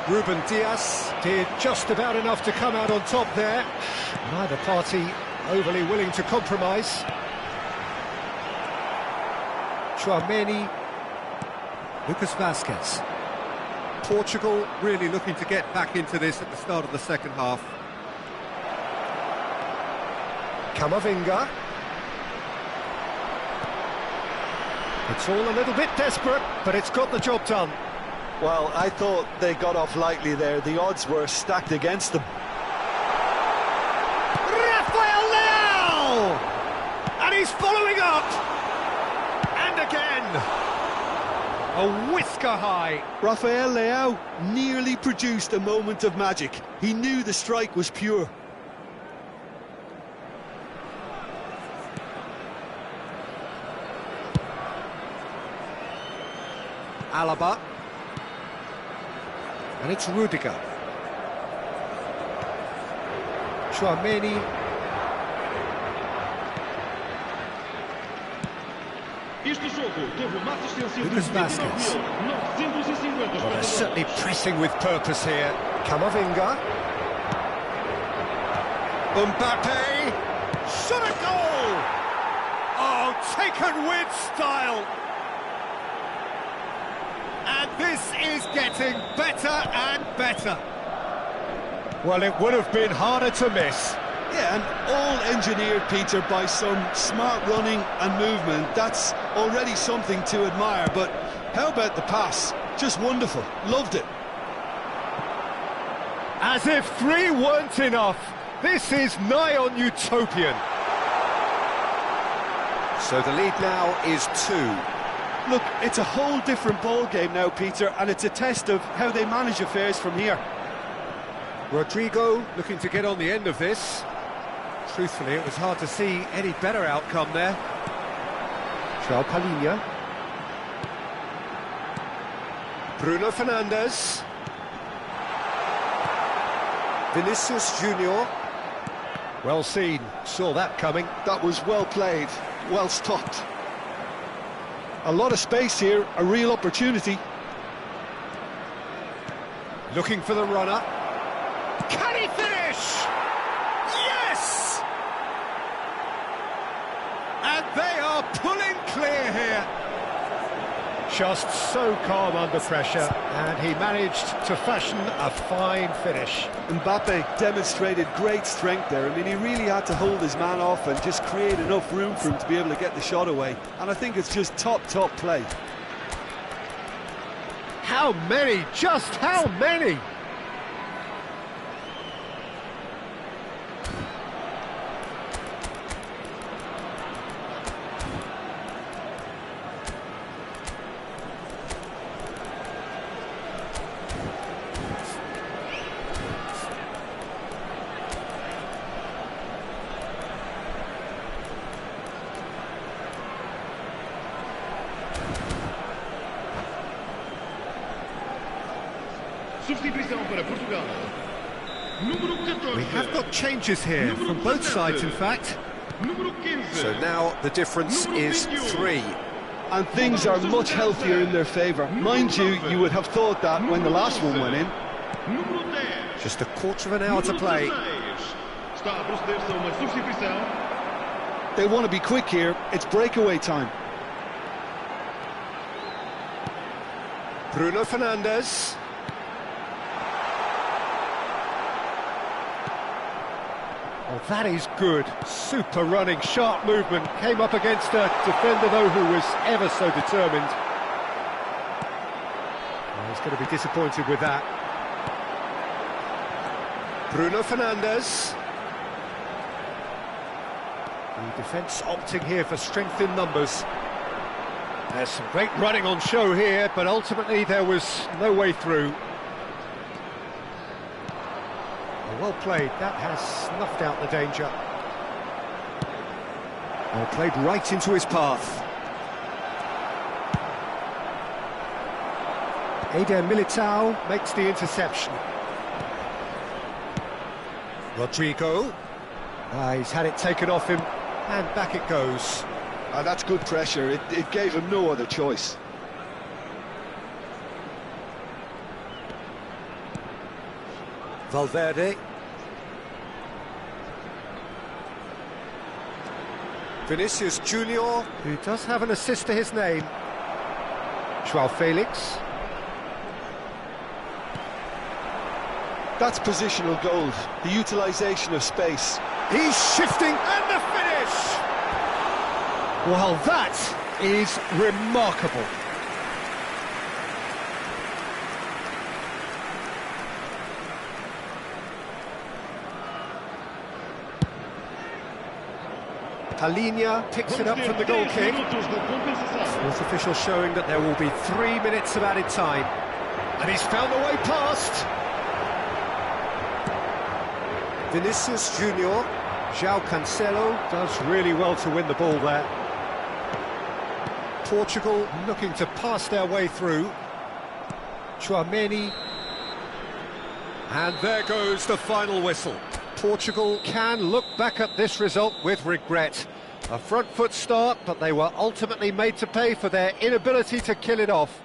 Ruben Diaz did just about enough to come out on top there. Neither party overly willing to compromise. Chouameni, Lucas Vasquez. Portugal really looking to get back into this at the start of the second half. Camavinga. It's all a little bit desperate, but it's got the job done. Well, I thought they got off lightly there. The odds were stacked against them. Rafael Leao! And he's following up! And again! A whisker high. Rafael Leao nearly produced a moment of magic. He knew the strike was pure. Alaba. And it's Rudiger. Chouameni. Lucas Vasquez. Well, they're certainly pressing with purpose here. Camavinga. Mbappe. Shot a goal! Oh, taken with style! And this is getting better and better. Well, it would have been harder to miss. Yeah, and all engineered, Peter, by some smart running and movement. That's already something to admire, but how about the pass? Just wonderful. Loved it. As if 3 weren't enough. This is nigh on utopian. So the lead now is 2. Look, it's a whole different ball game now, Peter, and it's a test of how they manage affairs from here. Rodrigo looking to get on the end of this. Truthfully, it was hard to see any better outcome there. João Palhinha. Bruno Fernandes. Vinicius Junior. Well seen, saw that coming. That was well played, well stopped. A lot of space here, a real opportunity. Looking for the runner. Can he finish? Yes! And they are pulling clear here. Just so calm under pressure, and he managed to fashion a fine finish. Mbappe demonstrated great strength there. I mean, he really had to hold his man off and just create enough room for him to be able to get the shot away. And I think it's just top play. How many? Just how many? We have got changes here from both sides, in fact. So now the difference is 3. and things are much healthier in their favour. Mind you, you would have thought that when the last one went in. Just a quarter of an hour to play. They want to be quick here. It's breakaway time. Bruno Fernandes. Oh, that is good. Super running, sharp movement. Came up against a defender, though, who was ever so determined. Oh, he's going to be disappointed with that. Bruno Fernandes. The defence opting here for strength in numbers. There's some great running on show here, but ultimately there was no way through. Well played, that has snuffed out the danger. Well played right into his path. Eder Militao makes the interception. Rodrigo. He's had it taken off him, and back it goes. That's good pressure, it gave him no other choice. Valverde. Vinicius Junior, who does have an assist to his name. Joao Felix. That's positional goal, the utilisation of space. He's shifting, and the finish! Well, that is remarkable. Palinia picks it up from the goal kick. Fourth official showing that there will be 3 minutes of added time. And he's found the way past. Vinicius Junior, João Cancelo does really well to win the ball there. Portugal looking to pass their way through. Tchouaméni. And there goes the final whistle. Portugal can look back at this result with regret. A front foot start, but they were ultimately made to pay for their inability to kill it off.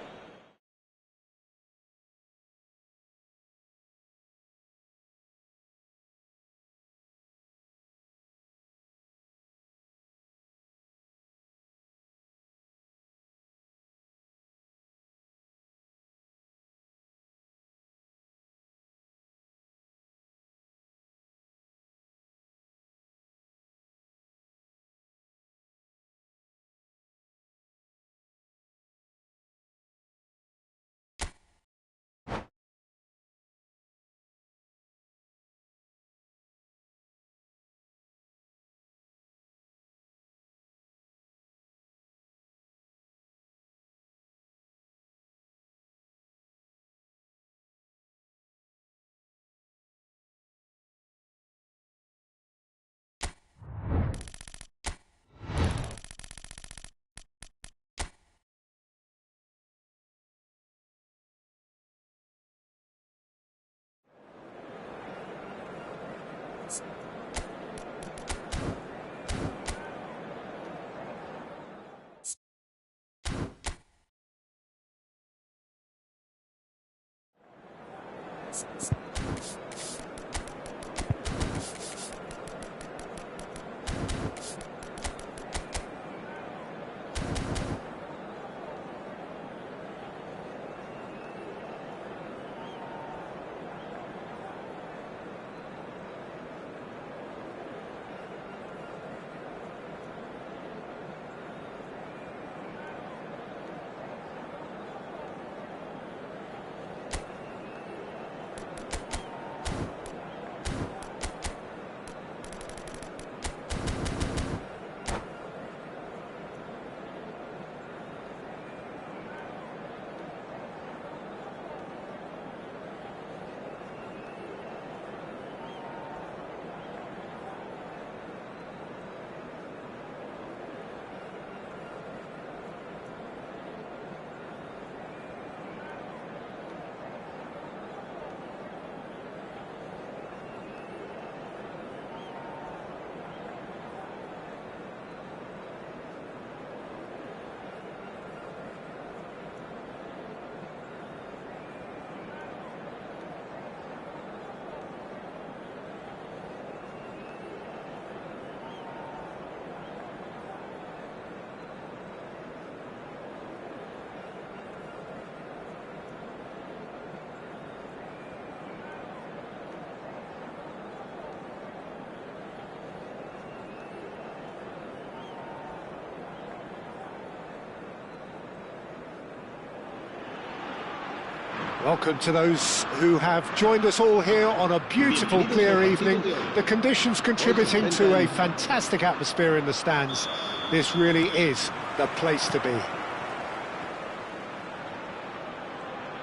Welcome to those who have joined us all here on a beautiful, clear evening. The conditions contributing to a fantastic atmosphere in the stands. This really is the place to be.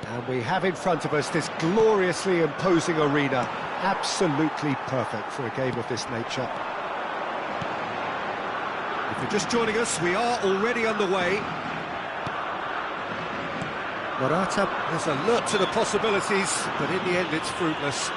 And we have in front of us this gloriously imposing arena. Absolutely perfect for a game of this nature. If you're just joining us, we are already underway. Morata is alert to the possibilities, but in the end it's fruitless.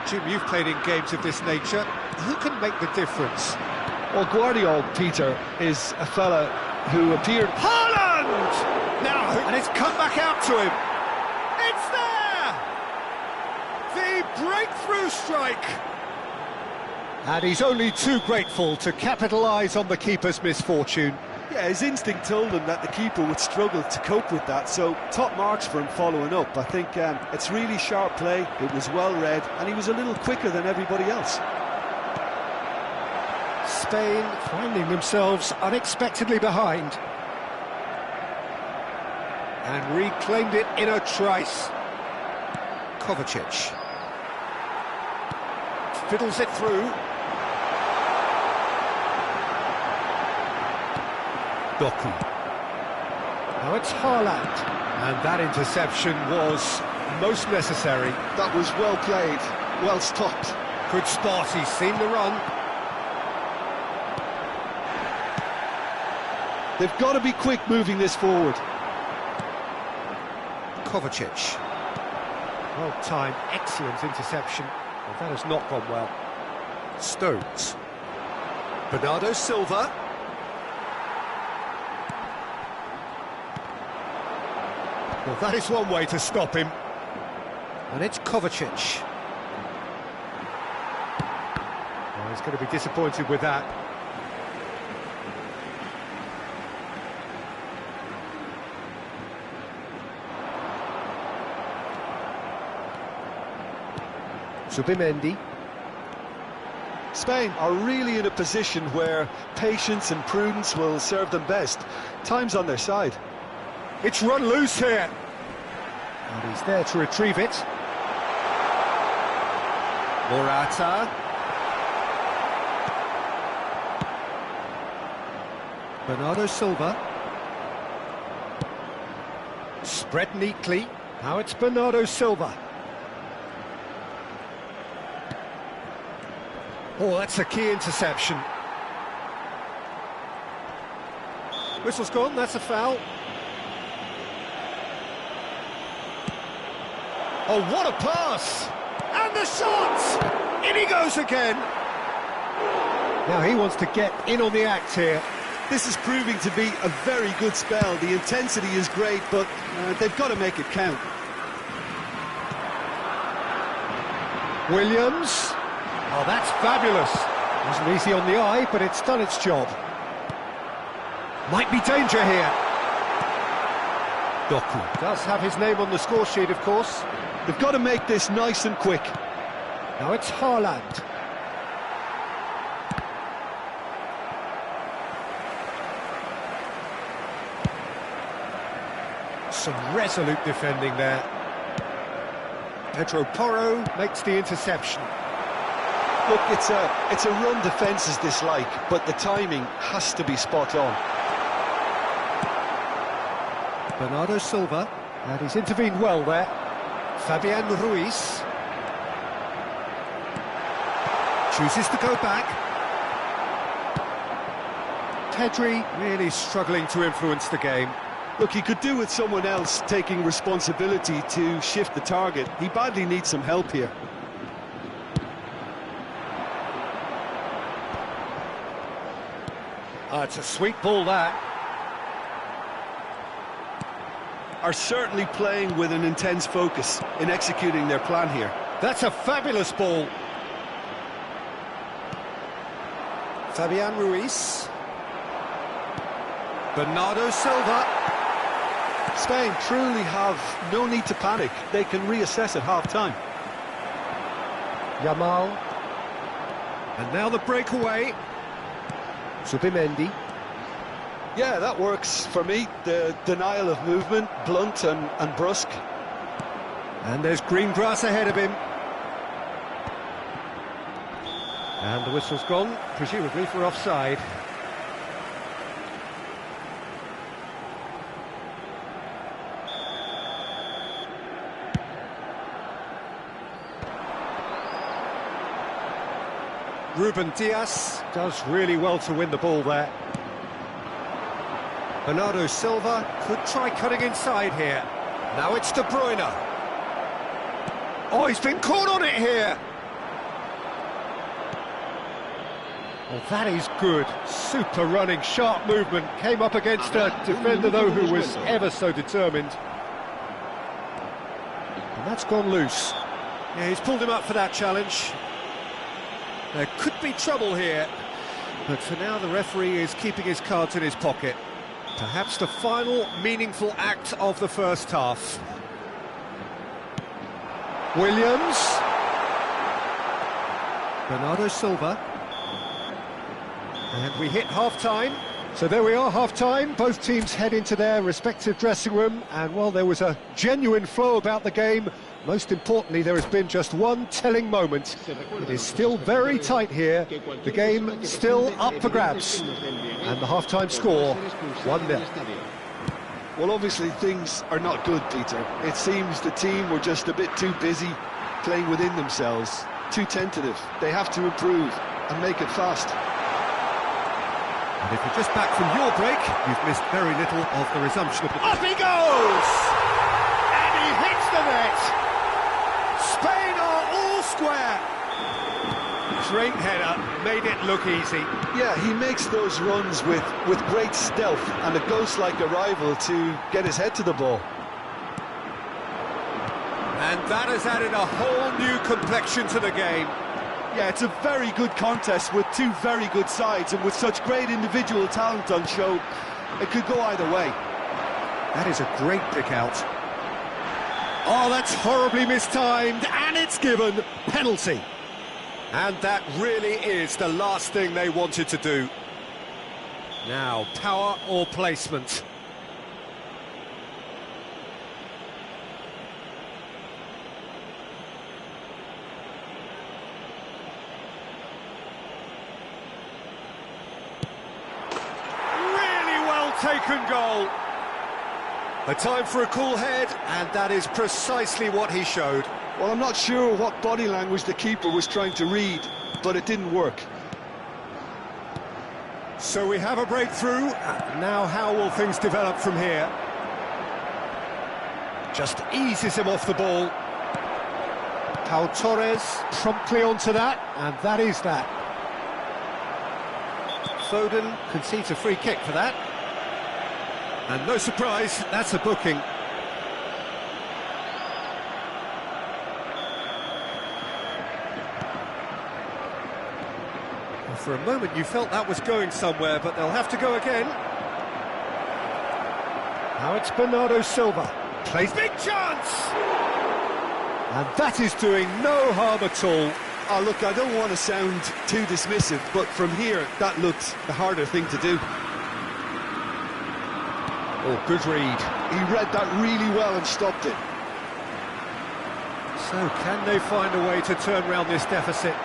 Jim, you've played in games of this nature. Who can make the difference? Well, Guardiola, Peter, is a fella who appeared... Haaland! Now, and it's come back out to him. It's there! The breakthrough strike! And he's only too grateful to capitalise on the keeper's misfortune. Yeah, his instinct told him that the keeper would struggle to cope with that, so top marks for him following up. I think it's really sharp play, it was well read, and he was a little quicker than everybody else. Spain finding themselves unexpectedly behind. And reclaimed it in a trice. Kovacic. Fiddles it through. Doku. Now it's Haaland. And that interception was most necessary. That was well played, well stopped. Good spot, he's seen the run. They've got to be quick moving this forward. Kovacic. Well timed, excellent interception. Well, that has not gone well. Stones. Bernardo Silva. Well, that is one way to stop him. And it's Kovacic. Well, he's going to be disappointed with that. Zubimendi. Spain are really in a position where patience and prudence will serve them best. Time's on their side. It's run loose here. And he's there to retrieve it. Morata. Bernardo Silva. Spread neatly. Now it's Bernardo Silva. Oh, that's a key interception. Whistle's gone, that's a foul. Oh, what a pass! And the shot! In he goes again! Now he wants to get in on the act here. This is proving to be a very good spell. The intensity is great, but they've got to make it count. Williams. Oh, that's fabulous. Wasn't easy on the eye, but it's done its job. Might be danger here. Doku does have his name on the score sheet, of course. They've got to make this nice and quick. Now it's Haaland. Some resolute defending there. Pedro Porro makes the interception. Look, it's a run defence is dislike, but the timing has to be spot on. Bernardo Silva, and he's intervened well there. Fabian Ruiz. Chooses to go back. Pedri really struggling to influence the game. Look, he could do with someone else taking responsibility to shift the target. He badly needs some help here. It's a sweet ball, that. are certainly playing with an intense focus in executing their plan here. That's a fabulous ball. Fabian Ruiz. Bernardo Silva. Spain truly have no need to panic. They can reassess at half-time. Yamal. And now the breakaway. Zubimendi. Yeah, that works for me. The denial of movement, blunt and brusque. And there's green grass ahead of him. And the whistle's gone, presumably for offside. Ruben Dias does really well to win the ball there. Bernardo Silva could try cutting inside here. Now it's De Bruyne. Oh, he's been caught on it here. Well, that is good. Super running, sharp movement. Came up against a defender, though, who was ever so determined. And that's gone loose. Yeah, he's pulled him up for that challenge. There could be trouble here. But for now, the referee is keeping his cards in his pocket. Perhaps the final meaningful act of the first half. Williams. Bernardo Silva. And we hit half-time. So there we are, half-time. Both teams head into their respective dressing room. And while there was a genuine flow about the game, most importantly, there has been just one telling moment. It is still very tight here. The game still up for grabs. And the half-time score, 1-0. Well, obviously things are not good, Peter. It seems the team were just a bit too busy playing within themselves, too tentative. They have to improve and make it fast. And if you're just back from your break, you've missed very little of the resumption of the... Up he goes! And he hits the net! Spain are all square! Great header, made it look easy. Yeah, he makes those runs with great stealth and a ghost-like arrival to get his head to the ball. And that has added a whole new complexion to the game. Yeah, it's a very good contest with two very good sides, and with such great individual talent on show, it could go either way. That is a great pick out. Oh, that's horribly mistimed, and it's given penalty. And that really is the last thing they wanted to do. Now, power or placement? Taken goal. A time for a cool head, and that is precisely what he showed. Well, I'm not sure what body language the keeper was trying to read, but it didn't work. So we have a breakthrough. Now how will things develop from here? Just eases him off the ball. Pau Torres promptly onto that, and that is that. Foden concedes a free kick for that. And no surprise, that's a booking. Well, for a moment you felt that was going somewhere, but they'll have to go again. Now it's Bernardo Silva. Plays big chance! And that is doing no harm at all. Oh, look, I don't want to sound too dismissive, but from here, that looked the harder thing to do. Oh, good read. He read that really well and stopped it. So, can they find a way to turn around this deficit?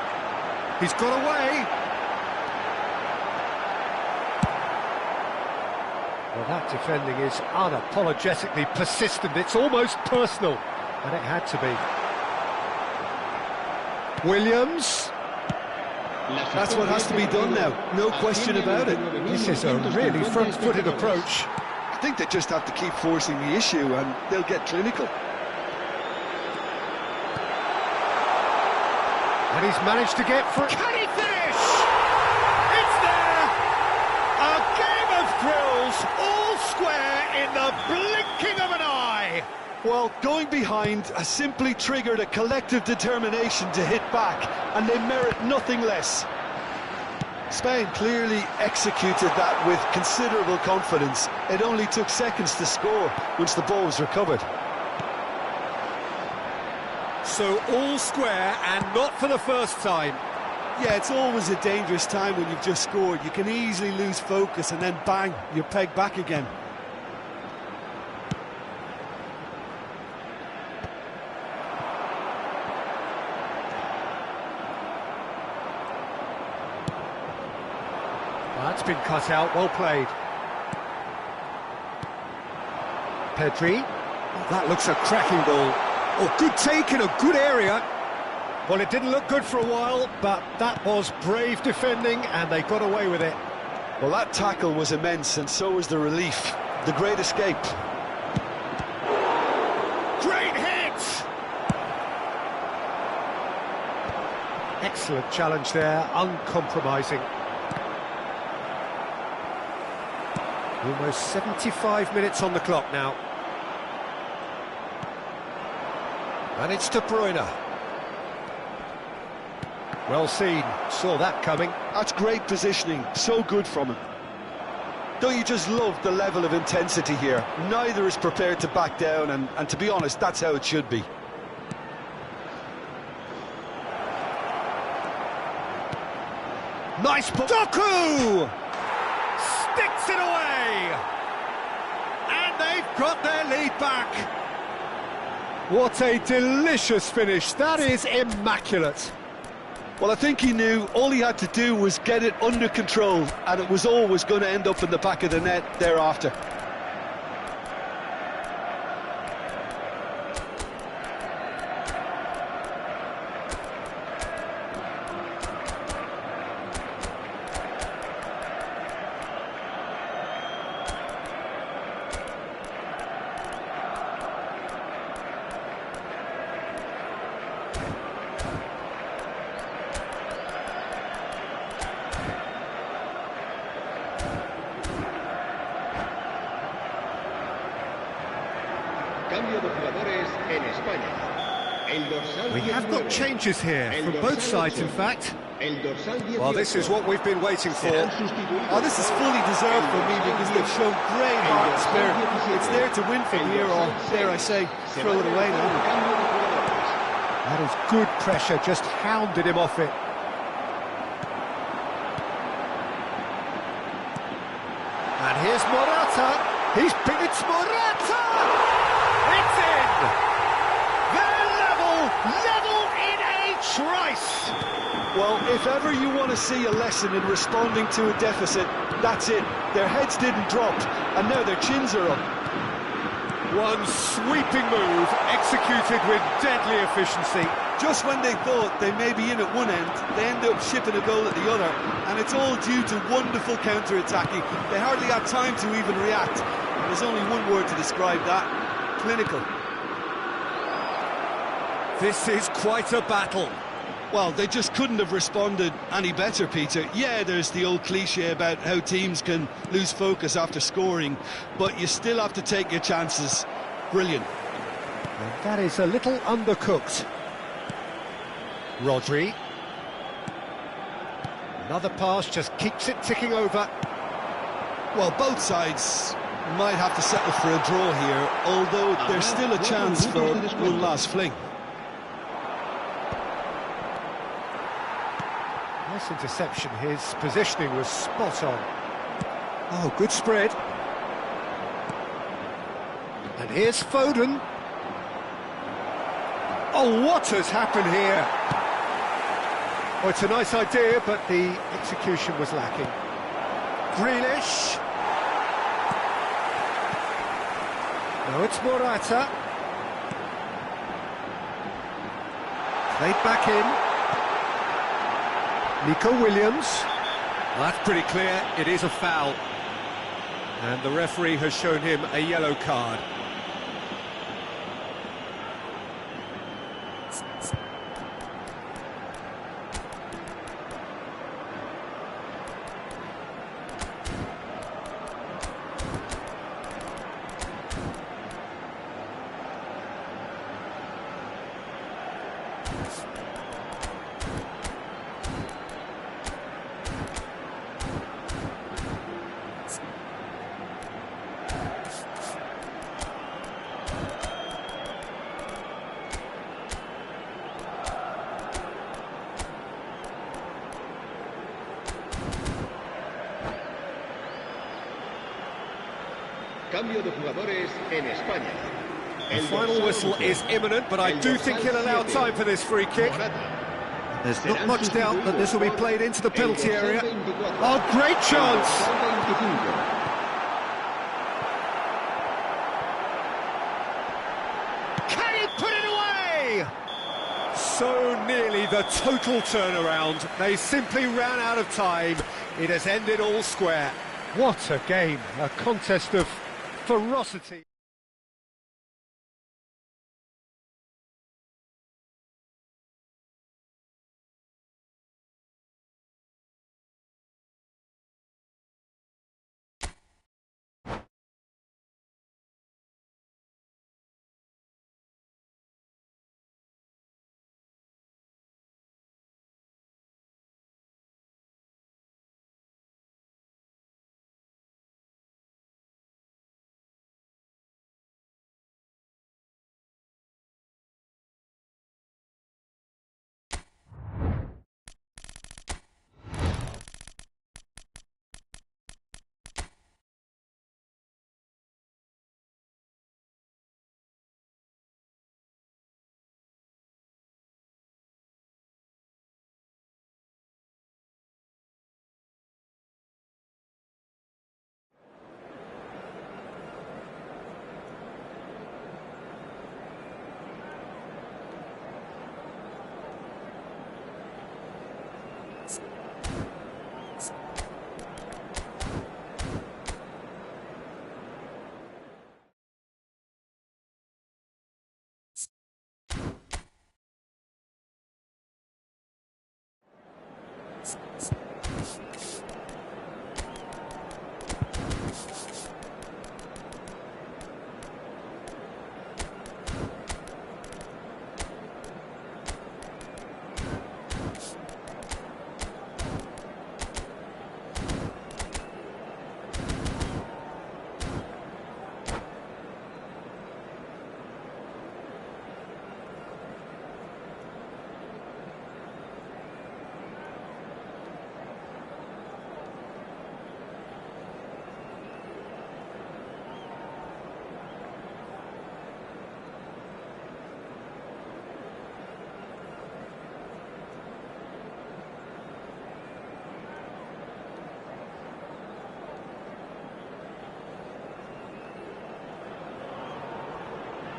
He's got away! Well, that defending is unapologetically persistent. It's almost personal, and it had to be. Williams. That's what has to be done now, no question about it. This is a really front-footed approach. I think they just have to keep forcing the issue and they'll get clinical. And he's managed to get through. Can he finish? It's there! A game of thrills, all square in the blinking of an eye. Well, going behind has simply triggered a collective determination to hit back, and they merit nothing less. Spain clearly executed that with considerable confidence. It only took seconds to score once the ball was recovered. So all square, and not for the first time. Yeah, it's always a dangerous time when you've just scored. You can easily lose focus and then bang, you're pegged back again. That's been cut out, well played. Pedri. Oh, that looks a cracking ball. Oh, good take in a good area. Well, it didn't look good for a while, but that was brave defending, and they got away with it. Well, that tackle was immense, and so was the relief. The great escape. Great hit! Excellent challenge there, uncompromising. Almost 75 minutes on the clock now. And it's De Bruyne. Well seen, saw that coming. That's great positioning, so good from him. Don't you just love the level of intensity here? Neither is prepared to back down, and to be honest, that's how it should be. Nice ball. Doku! Sticks it away! And they've got their lead back. What a delicious finish. That is immaculate. Well, I think he knew all he had to do was get it under control, and it was always going to end up in the back of the net thereafter. Cambio de jugadores en España. El dorsal We have got changes here, from both sides in fact. El dorsal 18 Well, this is what we've been waiting for. serán sustituidos. Oh, this is fully deserved for me because they've shown great heart and spirit. It's there to win from here, or dare I say, throw it away now. Cambio de jugadores. That is good pressure, just hounded him off it. And here's Morata. It's Morata! It's in! They're level in a trice! Well, if ever you want to see a lesson in responding to a deficit, that's it. Their heads didn't drop, and now their chins are up. One sweeping move, executed with deadly efficiency. Just when they thought they may be in at one end, they end up shipping a goal at the other, and it's all due to wonderful counter-attacking. They hardly had time to even react. There's only one word to describe that: clinical. This is quite a battle. Well, they just couldn't have responded any better, Peter. Yeah, there's the old cliche about how teams can lose focus after scoring, but you still have to take your chances. Brilliant. And that is a little undercooked. Rodri. Another pass just keeps it ticking over. Well, both sides might have to settle for a draw here, although there's still a chance for one last fling. Nice interception, his positioning was spot on. Oh, good spread. And here's Foden. Oh, what has happened here? Oh, it's a nice idea, but the execution was lacking. Grealish. No, it's Morata. Played back in. Nico Williams. That's pretty clear, it is a foul. And the referee has shown him a yellow card. Cambio de jugadores en España. The final whistle is imminent, but I do think he'll allow time for this free kick. There's not much doubt that this will be played into the penalty area. Oh, great chance! Can he put it away? So nearly the total turnaround. They simply ran out of time. It has ended all square. What a game, a contest of ferocity.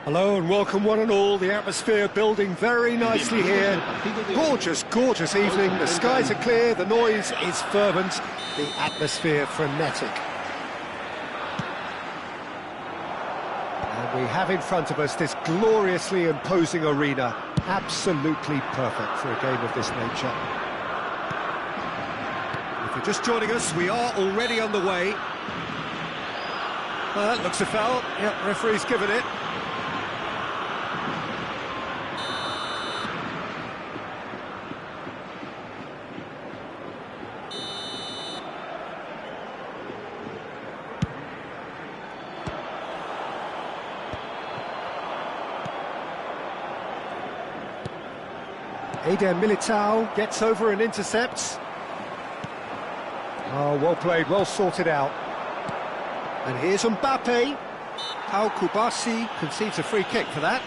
Hello and welcome one and all. The atmosphere building very nicely here. Gorgeous, gorgeous evening. The skies are clear, the noise is fervent, the atmosphere frenetic. And we have in front of us this gloriously imposing arena. Absolutely perfect for a game of this nature. If you're just joining us, we are already on the way. That looks a foul. Yep, referee's given it. Eder Militao gets over and intercepts. Oh, well played, well sorted out. And here's Mbappe. Pau Kubasi concedes a free kick for that.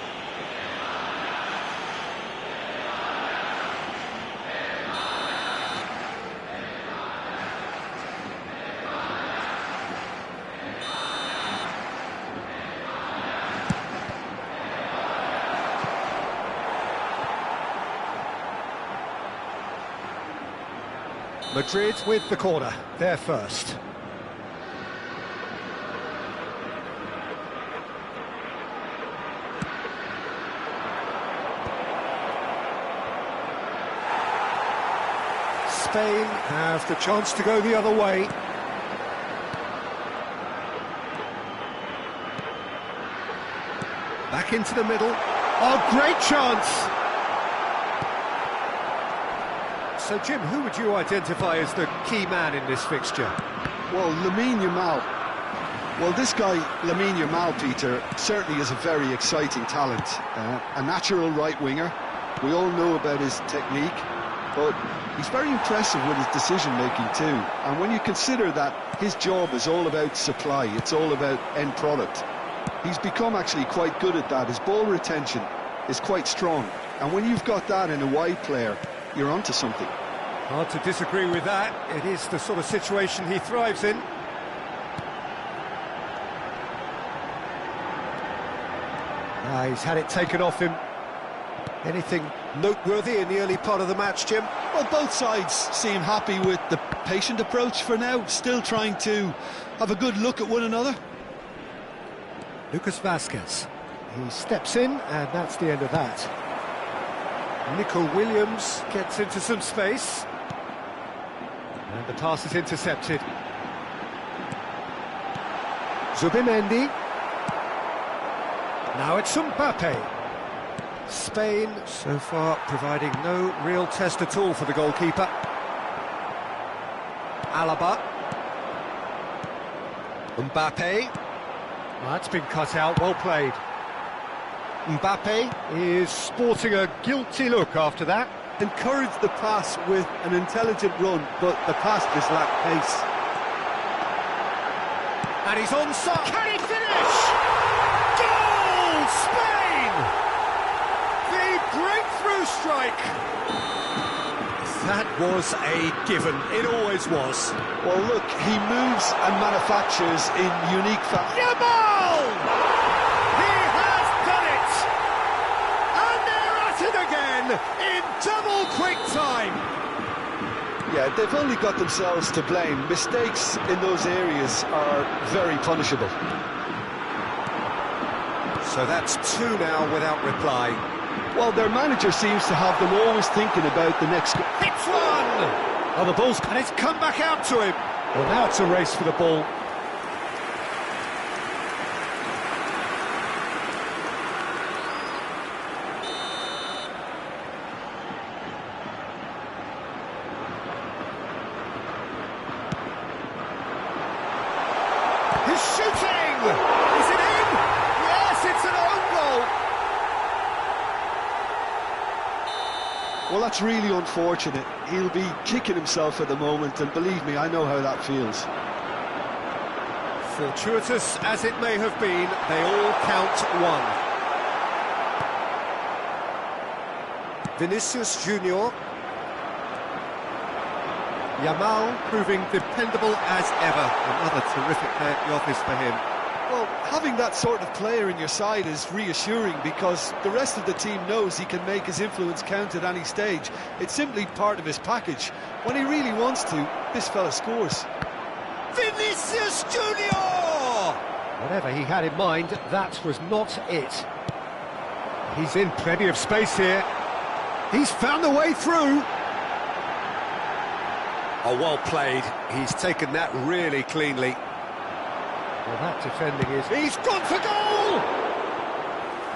Madrid with the corner, they're first. Spain have the chance to go the other way. Back into the middle. Oh, great chance! So, Jim, who would you identify as the key man in this fixture? Well, Lamine Yamal. Well, this guy, Lamine Yamal, Peter, certainly is a very exciting talent. A natural right winger. We all know about his technique. but he's very impressive with his decision-making too. And when you consider that his job is all about supply, it's all about end product, he's become actually quite good at that. His ball retention is quite strong. And when you've got that in a wide player, you're onto something. Hard to disagree with that. It is the sort of situation he thrives in. He's had it taken off him. Anything noteworthy in the early part of the match, Jim? Well, both sides seem happy with the patient approach for now, still trying to have a good look at one another. Lucas Vazquez. He steps in, and that's the end of that. Nico Williams gets into some space. And the pass is intercepted. Zubimendi. Now it's Mbappe. Spain, so far, providing no real test at all for the goalkeeper. Alaba. Mbappe. Well, that's been cut out, well played. Mbappe is sporting a guilty look after that. Encouraged the pass with an intelligent run, but the pass just lacked pace. And he's onside. Can he finish? Goal! Spain! The breakthrough strike. That was a given. It always was. Well, look, he moves and manufactures in unique fashion. Yamal! He has done it! And they're at it again in double quick time. Yeah, they've only got themselves to blame. Mistakes in those areas are very punishable. So that's two now without reply. Well, their manager seems to have them always thinking about the next... Hits one! Oh, the ball's... and it's come back out to him. Well, now it's a race for the ball. He's shooting! Is it in? Yes, it's an own goal. Well, that's really unfortunate. He'll be kicking himself at the moment, and believe me, I know how that feels. Fortuitous as it may have been, they all count one. Vinicius Junior. Yamal proving dependable as ever. Another terrific day at the office for him. Well, having that sort of player in your side is reassuring because the rest of the team knows he can make his influence count at any stage. It's simply part of his package. When he really wants to, this fella scores. Vinicius Junior! Whatever he had in mind, that was not it. He's in plenty of space here. He's found the way through. Oh, well played. He's taken that really cleanly. Well, that defending is... He's gone for goal!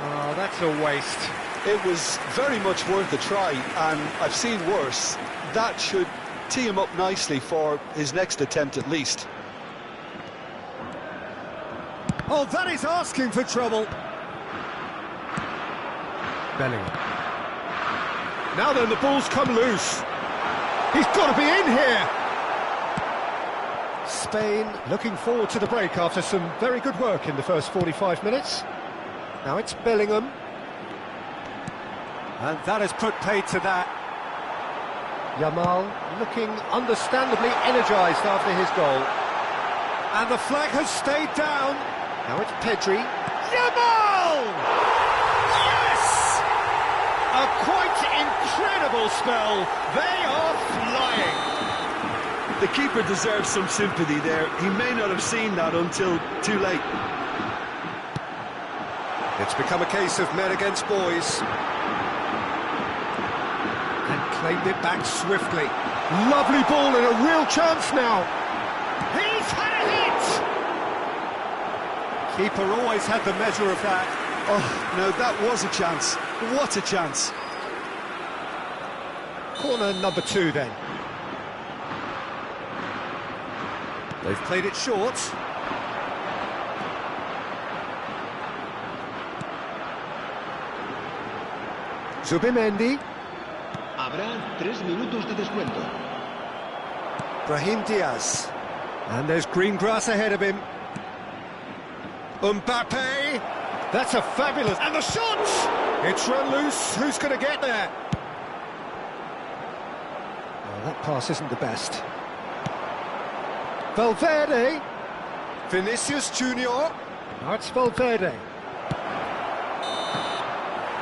Oh, that's a waste. It was very much worth a try, and I've seen worse. That should tee him up nicely for his next attempt at least. Oh, that is asking for trouble. Bellingham. Now then, the ball's come loose. He's got to be in here. Spain looking forward to the break after some very good work in the first 45 minutes. Now it's Bellingham. And that has put paid to that. Yamal looking understandably energised after his goal. And the flag has stayed down. Now it's Pedri. Yamal! Yes! A quite incredible spell. They are flying. The keeper deserves some sympathy there. He may not have seen that until too late. It's become a case of men against boys. And claimed it back swiftly. Lovely ball and a real chance now. He's had a hit! Keeper always had the measure of that. Oh, no, that was a chance. What a chance. Corner number 2 then. They've played it short. Zubimendi. Habrá 3 minutos de descuento. Brahim Diaz. And there's green grass ahead of him. Mbappe. That's a fabulous... And the shot! It's run loose. Who's going to get there? Oh, that pass isn't the best. Valverde. Vinicius Junior. Now it's Valverde.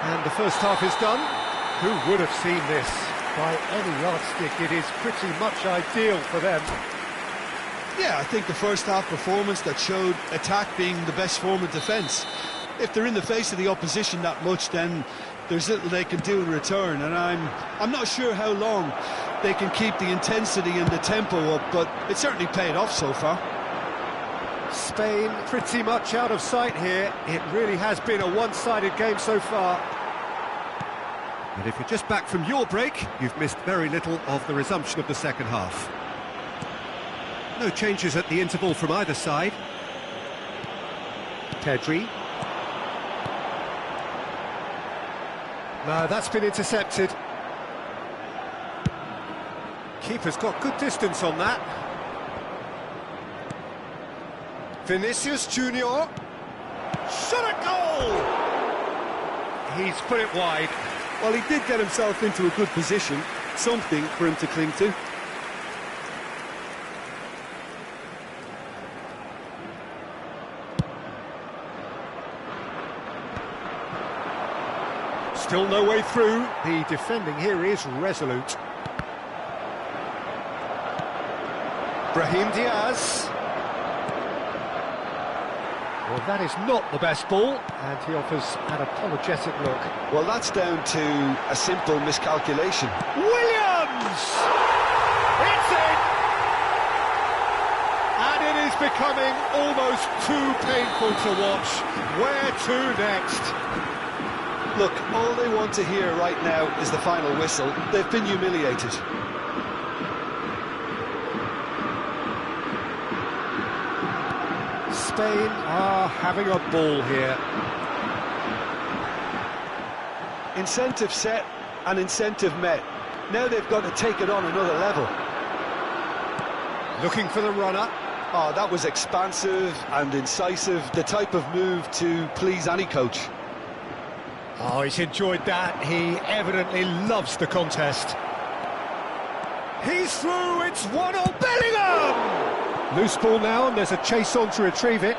And the first half is done. Who would have seen this? By any yardstick, it is pretty much ideal for them. Yeah, I think the first half performance that showed attack being the best form of defence. If they're in the face of the opposition that much, then there's little they can do in return, and I'm not sure how long they can keep the intensity and the tempo up, but it certainly paid off so far. Spain pretty much out of sight here. It really has been a one-sided game so far. And if you're just back from your break, you've missed very little of the resumption of the second half. No changes at the interval from either side. Pedri. No, that's been intercepted. Keeper's got good distance on that. Vinicius Junior. Shot at goal! He's put it wide. Well, he did get himself into a good position, something for him to cling to. Still no way through. The defending here is resolute. Brahim Diaz. Well, that is not the best ball, and he offers an apologetic look. Well, that's down to a simple miscalculation. Williams! It's in! And it is becoming almost too painful to watch. Where to next? Look, all they want to hear right now is the final whistle. They've been humiliated. Spain are having a ball here. Incentive set and incentive met. Now they've got to take it on another level. Looking for the runner. Oh, that was expansive and incisive, the type of move to please any coach. Oh, he's enjoyed that. He evidently loves the contest. He's through, it's 1-0 Bellingham! Loose ball now, and there's a chase on to retrieve it.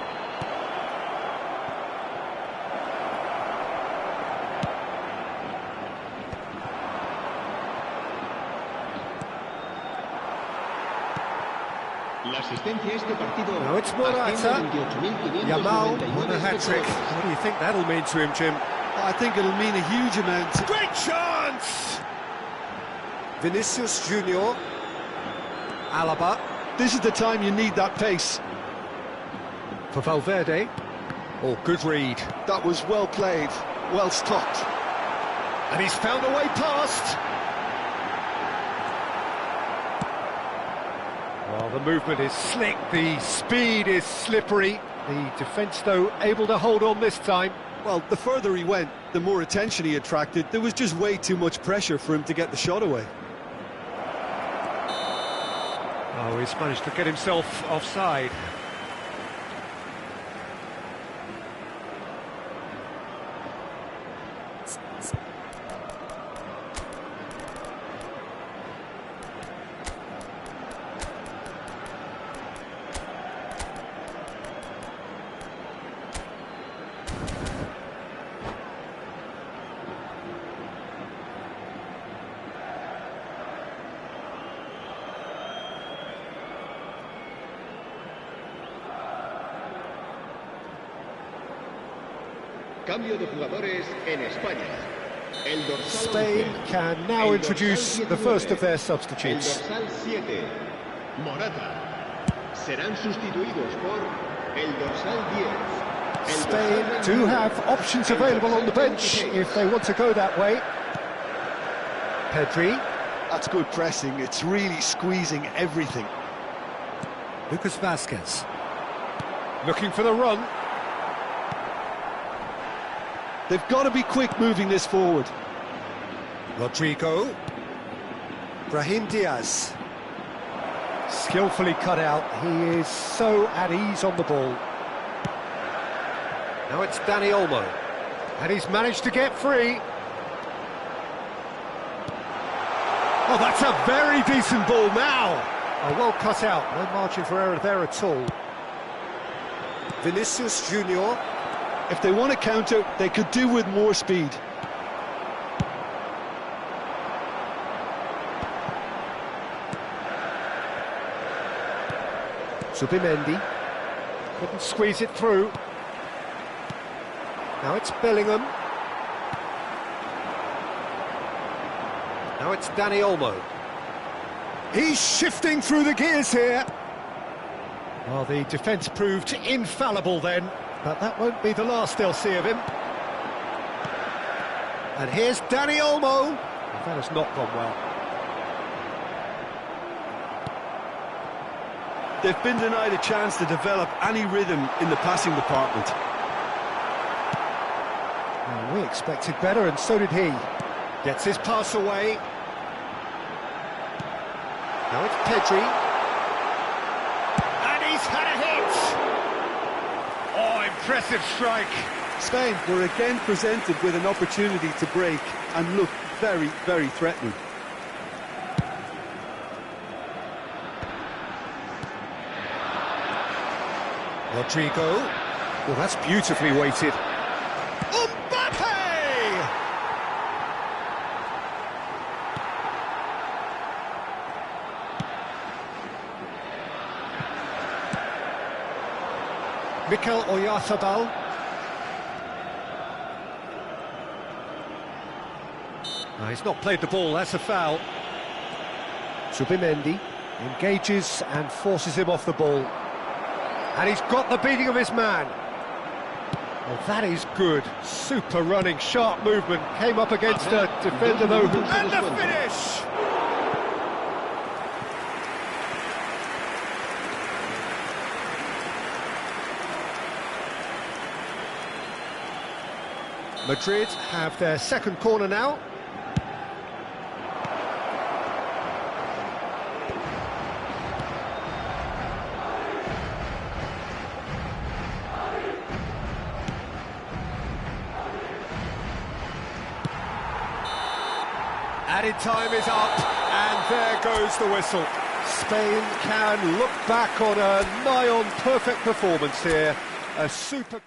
Now it's Morata. Yamal on a hat-trick. What do you think that'll mean to him, Jim? I think it'll mean a huge amount. Great chance! Vinicius Junior. Alaba. This is the time you need that pace. For Valverde. Oh, good read. That was well played, well stopped. And he's found a way past. Well, the movement is slick, the speed is slippery. The defence, though, able to hold on this time. Well, the further he went, the more attention he attracted. There was just way too much pressure for him to get the shot away. Oh, he's managed to get himself offside. Cambio de jugadores en España. El dorsal Spain 11. can now introduce the first of their substitutes. El dorsal 7, Morata. Serán sustituidos por el dorsal 10. Spain do have options available on the bench if they want to go that way. Pedri. That's good pressing, it's really squeezing everything. Lucas Vazquez. Looking for the run. They've got to be quick moving this forward. Rodrigo. Brahim Diaz. Skillfully cut out. He is so at ease on the ball. Now it's Danny Olmo. And he's managed to get free. Oh, that's a very decent ball now. Oh, well cut out. No margin for error there at all. Vinicius Junior. If they want to counter, they could do with more speed. Subimendi. Couldn't squeeze it through. Now it's Bellingham. Now it's Danny Olmo. He's shifting through the gears here. Well, the defence proved infallible then, but that won't be the last they'll see of him. And here's Danny Olmo. That has not gone well. They've been denied a chance to develop any rhythm in the passing department. Well, we expected better, and so did he. Gets his pass away. Now it's Pedri. And he's had a hit! Oh, impressive strike. Spain were again presented with an opportunity to break and looked very, very threatening. Rodrigo. Well, that's beautifully weighted. Mbappe! Mikel Oyarzabal. No, he's not played the ball, that's a foul. Subimendi engages and forces him off the ball. And he's got the beating of his man. Well, that is good. Super running, sharp movement. Came up against a defender, though. And the finish! Madrid have their second corner now. Added time is up, and there goes the whistle. Spain can look back on a nigh-on perfect performance here. A super...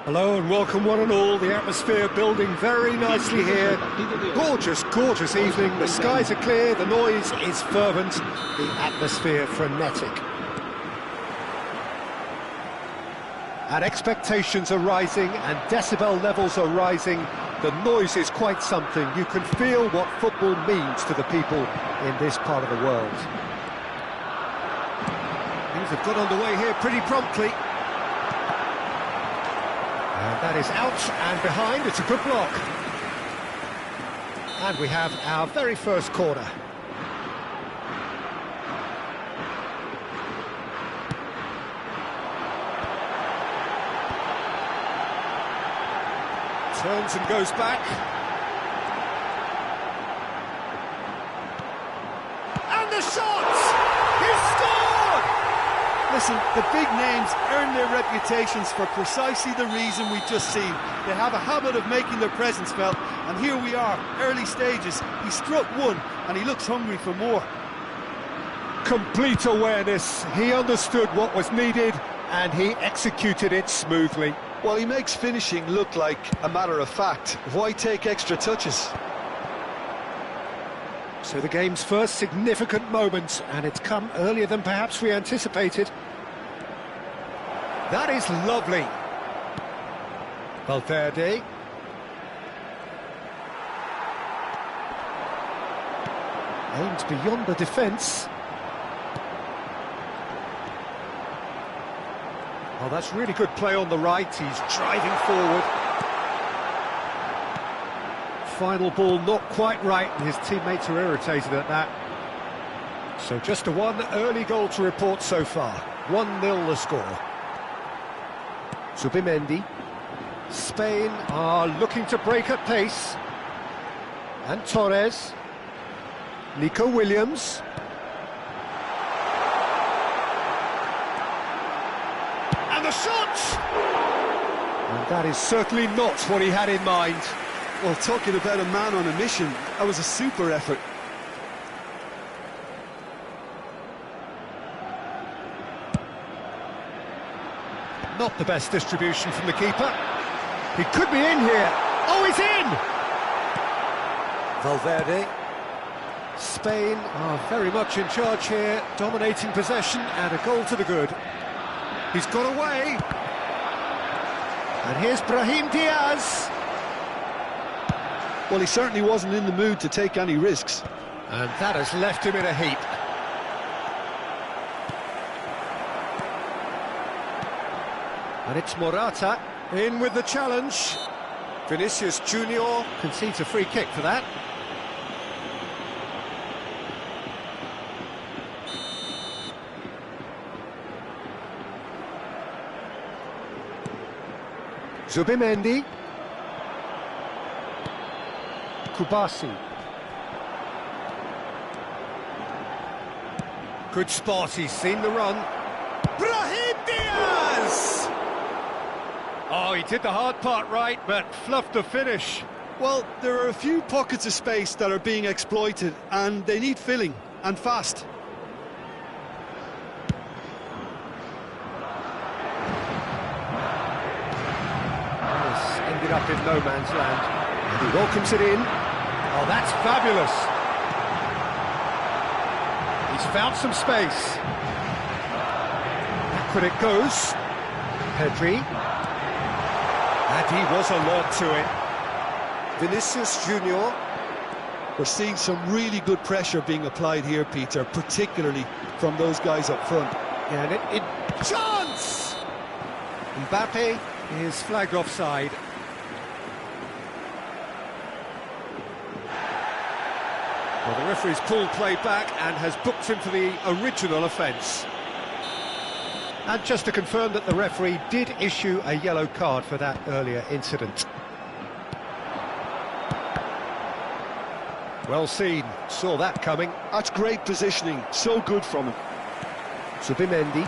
Hello and welcome one and all. The atmosphere building very nicely here. Gorgeous, gorgeous evening. The skies are clear, the noise is fervent, the atmosphere frenetic. And expectations are rising and decibel levels are rising. The noise is quite something. You can feel what football means to the people in this part of the world. Things have got underway here pretty promptly. And that is out and behind. It's a good block. And we have our very first corner. Turns and goes back. And the shot! He's scored! Listen, the big names earn their reputations for precisely the reason we've just seen. They have a habit of making their presence felt, and here we are, early stages. He struck one, and he looks hungry for more. Complete awareness. He understood what was needed, and he executed it smoothly. Well, he makes finishing look like a matter of fact. Why take extra touches? So the game's first significant moment, and it's come earlier than perhaps we anticipated. That is lovely. Valverde. Aimed beyond the defence. Oh, that's really good play on the right. He's driving forward. Final ball not quite right, and his teammates are irritated at that. So just a one early goal to report so far. 1-0 the score. Zubimendi. Spain are looking to break at pace. And Torres. Nico Williams. And the shot! And that is certainly not what he had in mind. Well, talking about a man on a mission, that was a super effort. Not the best distribution from the keeper. He could be in here. Oh, he's in! Valverde. Spain are very much in charge here, dominating possession and a goal to the good. He's got away. And here's Brahim Diaz. Well, he certainly wasn't in the mood to take any risks. And that has left him in a heap. And it's Morata in with the challenge. Vinicius Junior concedes a free kick for that. Zubimendi. Kubasi. Good spot, he's seen the run. Brahim Diaz! Oh, he did the hard part right, but fluffed the finish. Well, there are a few pockets of space that are being exploited, and they need filling, and fast. This ended up in no man's land. And he welcomes it in. Oh, that's fabulous. He's found some space. Backward it goes. Pedri. And he was alert to it. Vinicius Junior. We're seeing some really good pressure being applied here, Peter, particularly from those guys up front. Yeah, and it chance! Mbappe is flagged offside. Well, the referee's pulled play back and has booked him for the original offence. And just to confirm that the referee did issue a yellow card for that earlier incident. Well seen, saw that coming. That's great positioning, so good from him. Subimendi.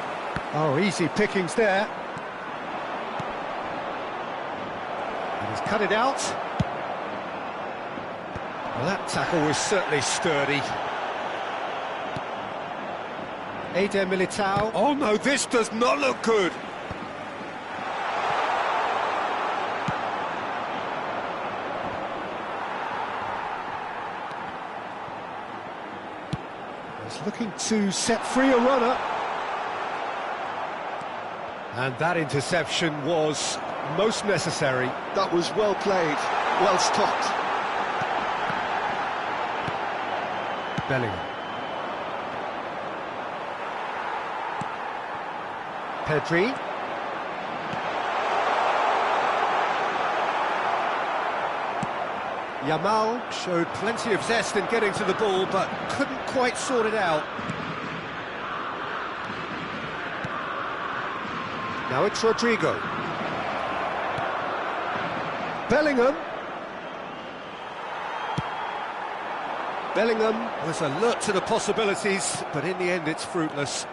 Oh, easy pickings there. And he's cut it out. Well, that tackle was certainly sturdy. Eder Militao. Oh no, this does not look good. He's looking to set free a runner. And that interception was most necessary. That was well played, well stopped. Bellingham. Pedri. Yamal showed plenty of zest in getting to the ball, but couldn't quite sort it out. Now it's Rodrigo. Bellingham. Bellingham was alert to the possibilities, but in the end it's fruitless.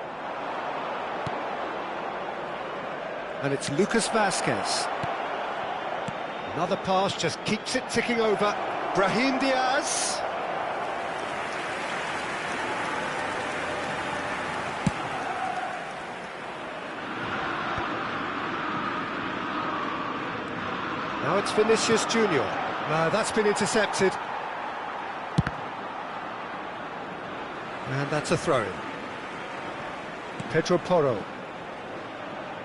And it's Lucas Vazquez. Another pass just keeps it ticking over. Brahim Diaz. Now it's Vinicius Junior. That's been intercepted. And that's a throw-in. Pedro Porro.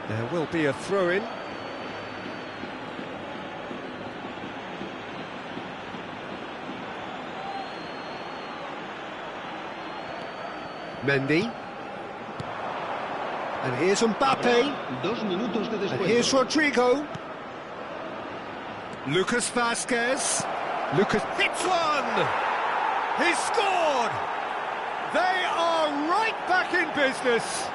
There will be a throw-in. Mendy. And here's Mbappe. And here's Rodrigo. Lucas Vazquez. Lucas hits one! He's scored! They are right back in business.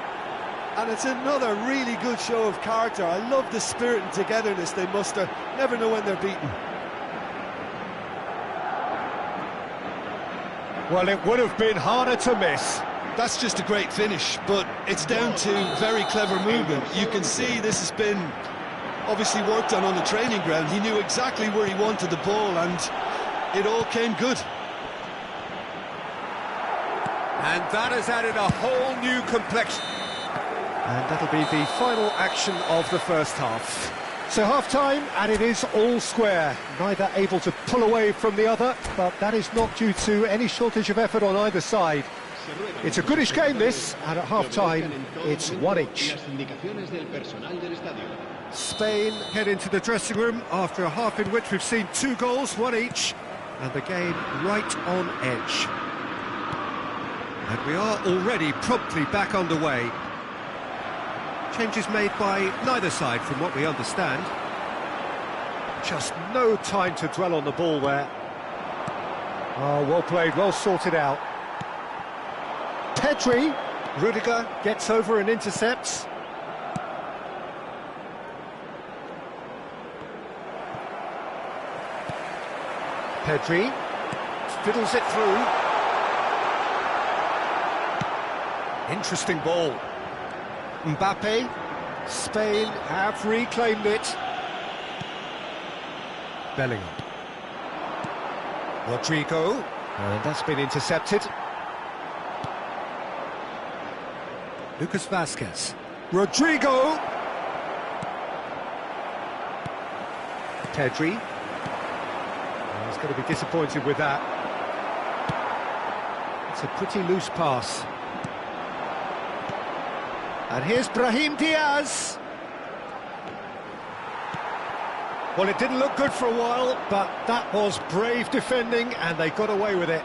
And it's another really good show of character. I love the spirit and togetherness they muster. Never know when they're beaten. Well, it would have been harder to miss. That's just a great finish, but it's down to very clever movement. You can see this has been obviously worked on the training ground. He knew exactly where he wanted the ball, and it all came good. And that has added a whole new complexion. And that'll be the final action of the first half. So half-time, and it is all square. Neither able to pull away from the other, but that is not due to any shortage of effort on either side. It's a goodish game, this, and at half-time, it's one each. Spain head into the dressing room after a half in which we've seen 2 goals, one each, and the game right on edge. And we are already promptly back underway. Changes made by neither side from what we understand. Just no time to dwell on the ball there. Oh, well played, well sorted out. Pedri. Rudiger gets over and intercepts. Pedri fiddles it through. Interesting ball. Mbappe. Spain have reclaimed it. Bellingham. Rodrigo. And that's been intercepted. Lucas Vazquez. Rodrigo. Pedri. Oh, he's going to be disappointed with that. It's a pretty loose pass. And here's Brahim Diaz. Well, it didn't look good for a while, but that was brave defending, and they got away with it.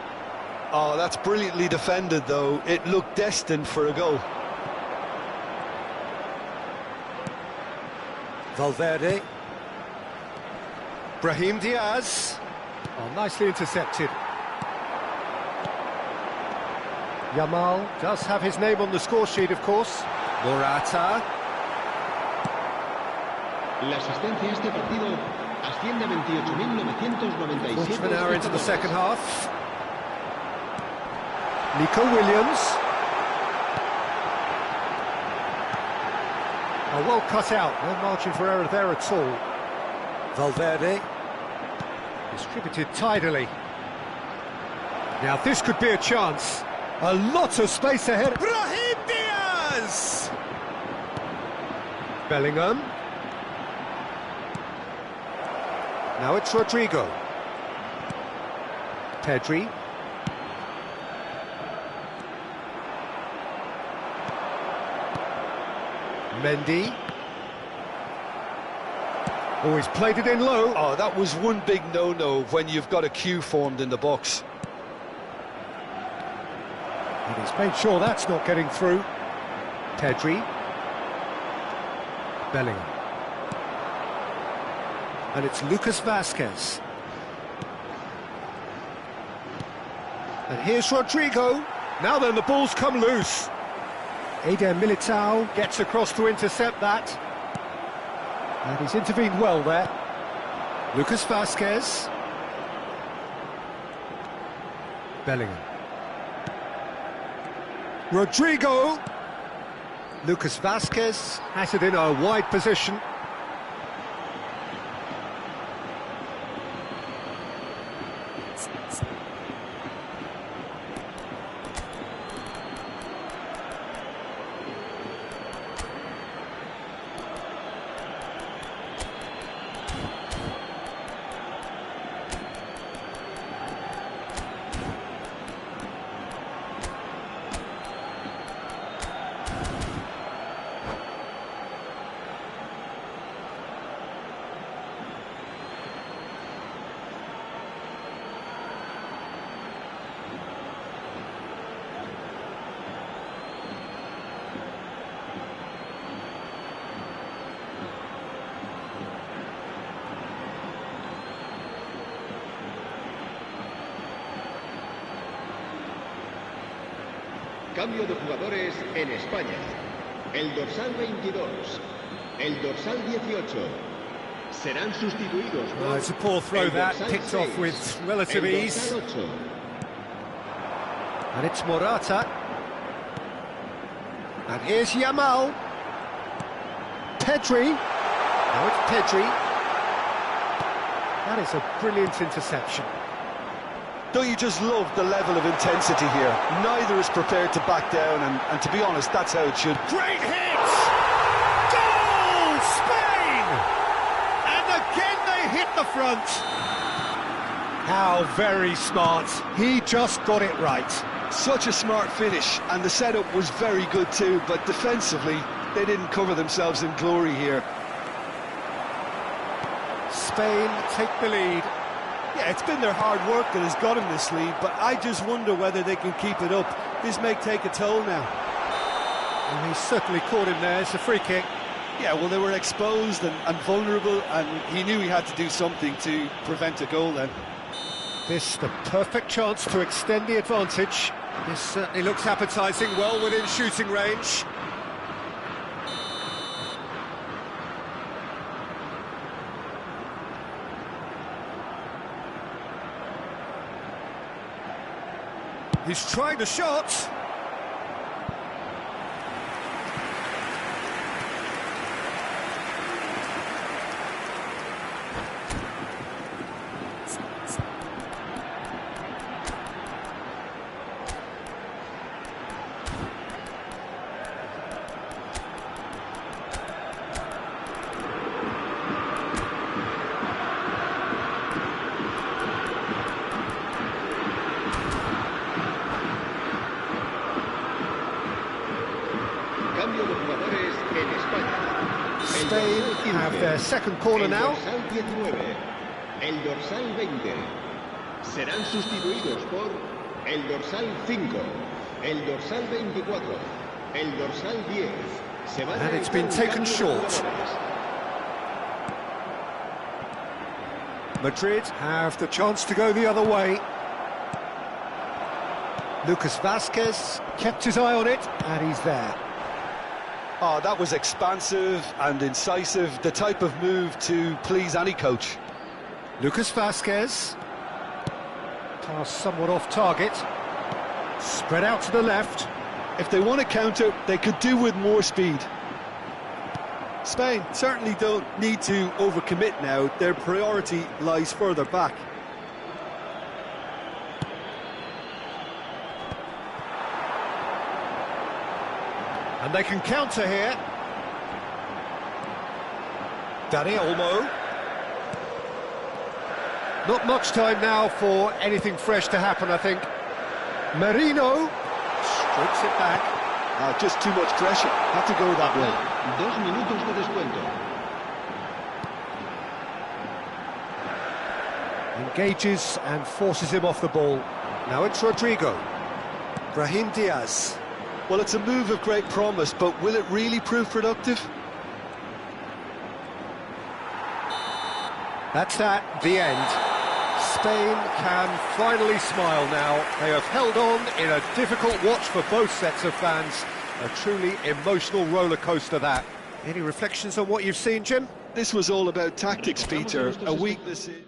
Oh, that's brilliantly defended, though. It looked destined for a goal. Valverde. Brahim Diaz. Oh, nicely intercepted. Yamal does have his name on the score sheet, of course. Morata. La asistencia a este partido asciende a 28.997. Quarter of an hour into the second half. Nico Williams. Oh, well cut out, no margin for error there at all. Valverde. Distributed tidily. Now this could be a chance. A lot of space ahead. Brahim Diaz! Bellingham. Now it's Rodrigo. Pedri. Mendy. Oh, he's played it in low. Oh, that was one big no-no when you've got a queue formed in the box. And he's made sure that's not getting through. Pedri. Bellingham. And it's Lucas Vazquez. And here's Rodrigo. Now then, the ball's come loose. Eder Militao gets across to intercept that. And he's intervened well there. Lucas Vazquez. Bellingham. Rodrigo. Lucas Vazquez has it in a wide position. Cambio de jugadores en España. El dorsal 22, el dorsal 18 serán sustituidos por It's a poor throw el that, dorsal picked off 6, with relative el ease. dorsal 8. And it's Morata. And here's Yamal. Pedri. Now it's Pedri. That is a brilliant interception. Don't you just love the level of intensity here? Neither is prepared to back down, and to be honest, that's how it should. Great hit! Goal! Spain! And again they hit the front. How very smart. He just got it right. Such a smart finish, and the setup was very good too, but defensively, they didn't cover themselves in glory here. Spain take the lead. Yeah, it's been their hard work that has got them this lead, but I just wonder whether they can keep it up. This may take a toll now. And he's certainly caught him there. It's a free kick. Yeah, well, they were exposed and vulnerable, and he knew he had to do something to prevent a goal then. This the perfect chance to extend the advantage. This certainly looks appetising, well within shooting range. He's tried a shot. Spain have their second corner now. El dorsal 19, el dorsal 20. Serán sustituidos por el dorsal 5, el dorsal 24, el dorsal 10. And it's been taken short. Madrid have the chance to go the other way. Lucas Vázquez kept his eye on it, and he's there. Oh, that was expansive and incisive, the type of move to please any coach. Lucas Vázquez. Pass somewhat off target. Spread out to the left. If they want to counter, they could do with more speed. Spain certainly don't need to overcommit now. Their priority lies further back. And they can counter here. Dani Olmo. Not much time now for anything fresh to happen, I think. Merino strips it back. Just too much pressure. Had to go that way. 2 minutos de descuento. Engages and forces him off the ball. Now it's Rodrigo. Brahim Diaz. Well, it's a move of great promise, but will it really prove productive? That's that, the end. Spain can finally smile now. They have held on in a difficult watch for both sets of fans. A truly emotional roller coaster, that. Any reflections on what you've seen, Jim? This was all about tactics, Peter. A weakness in...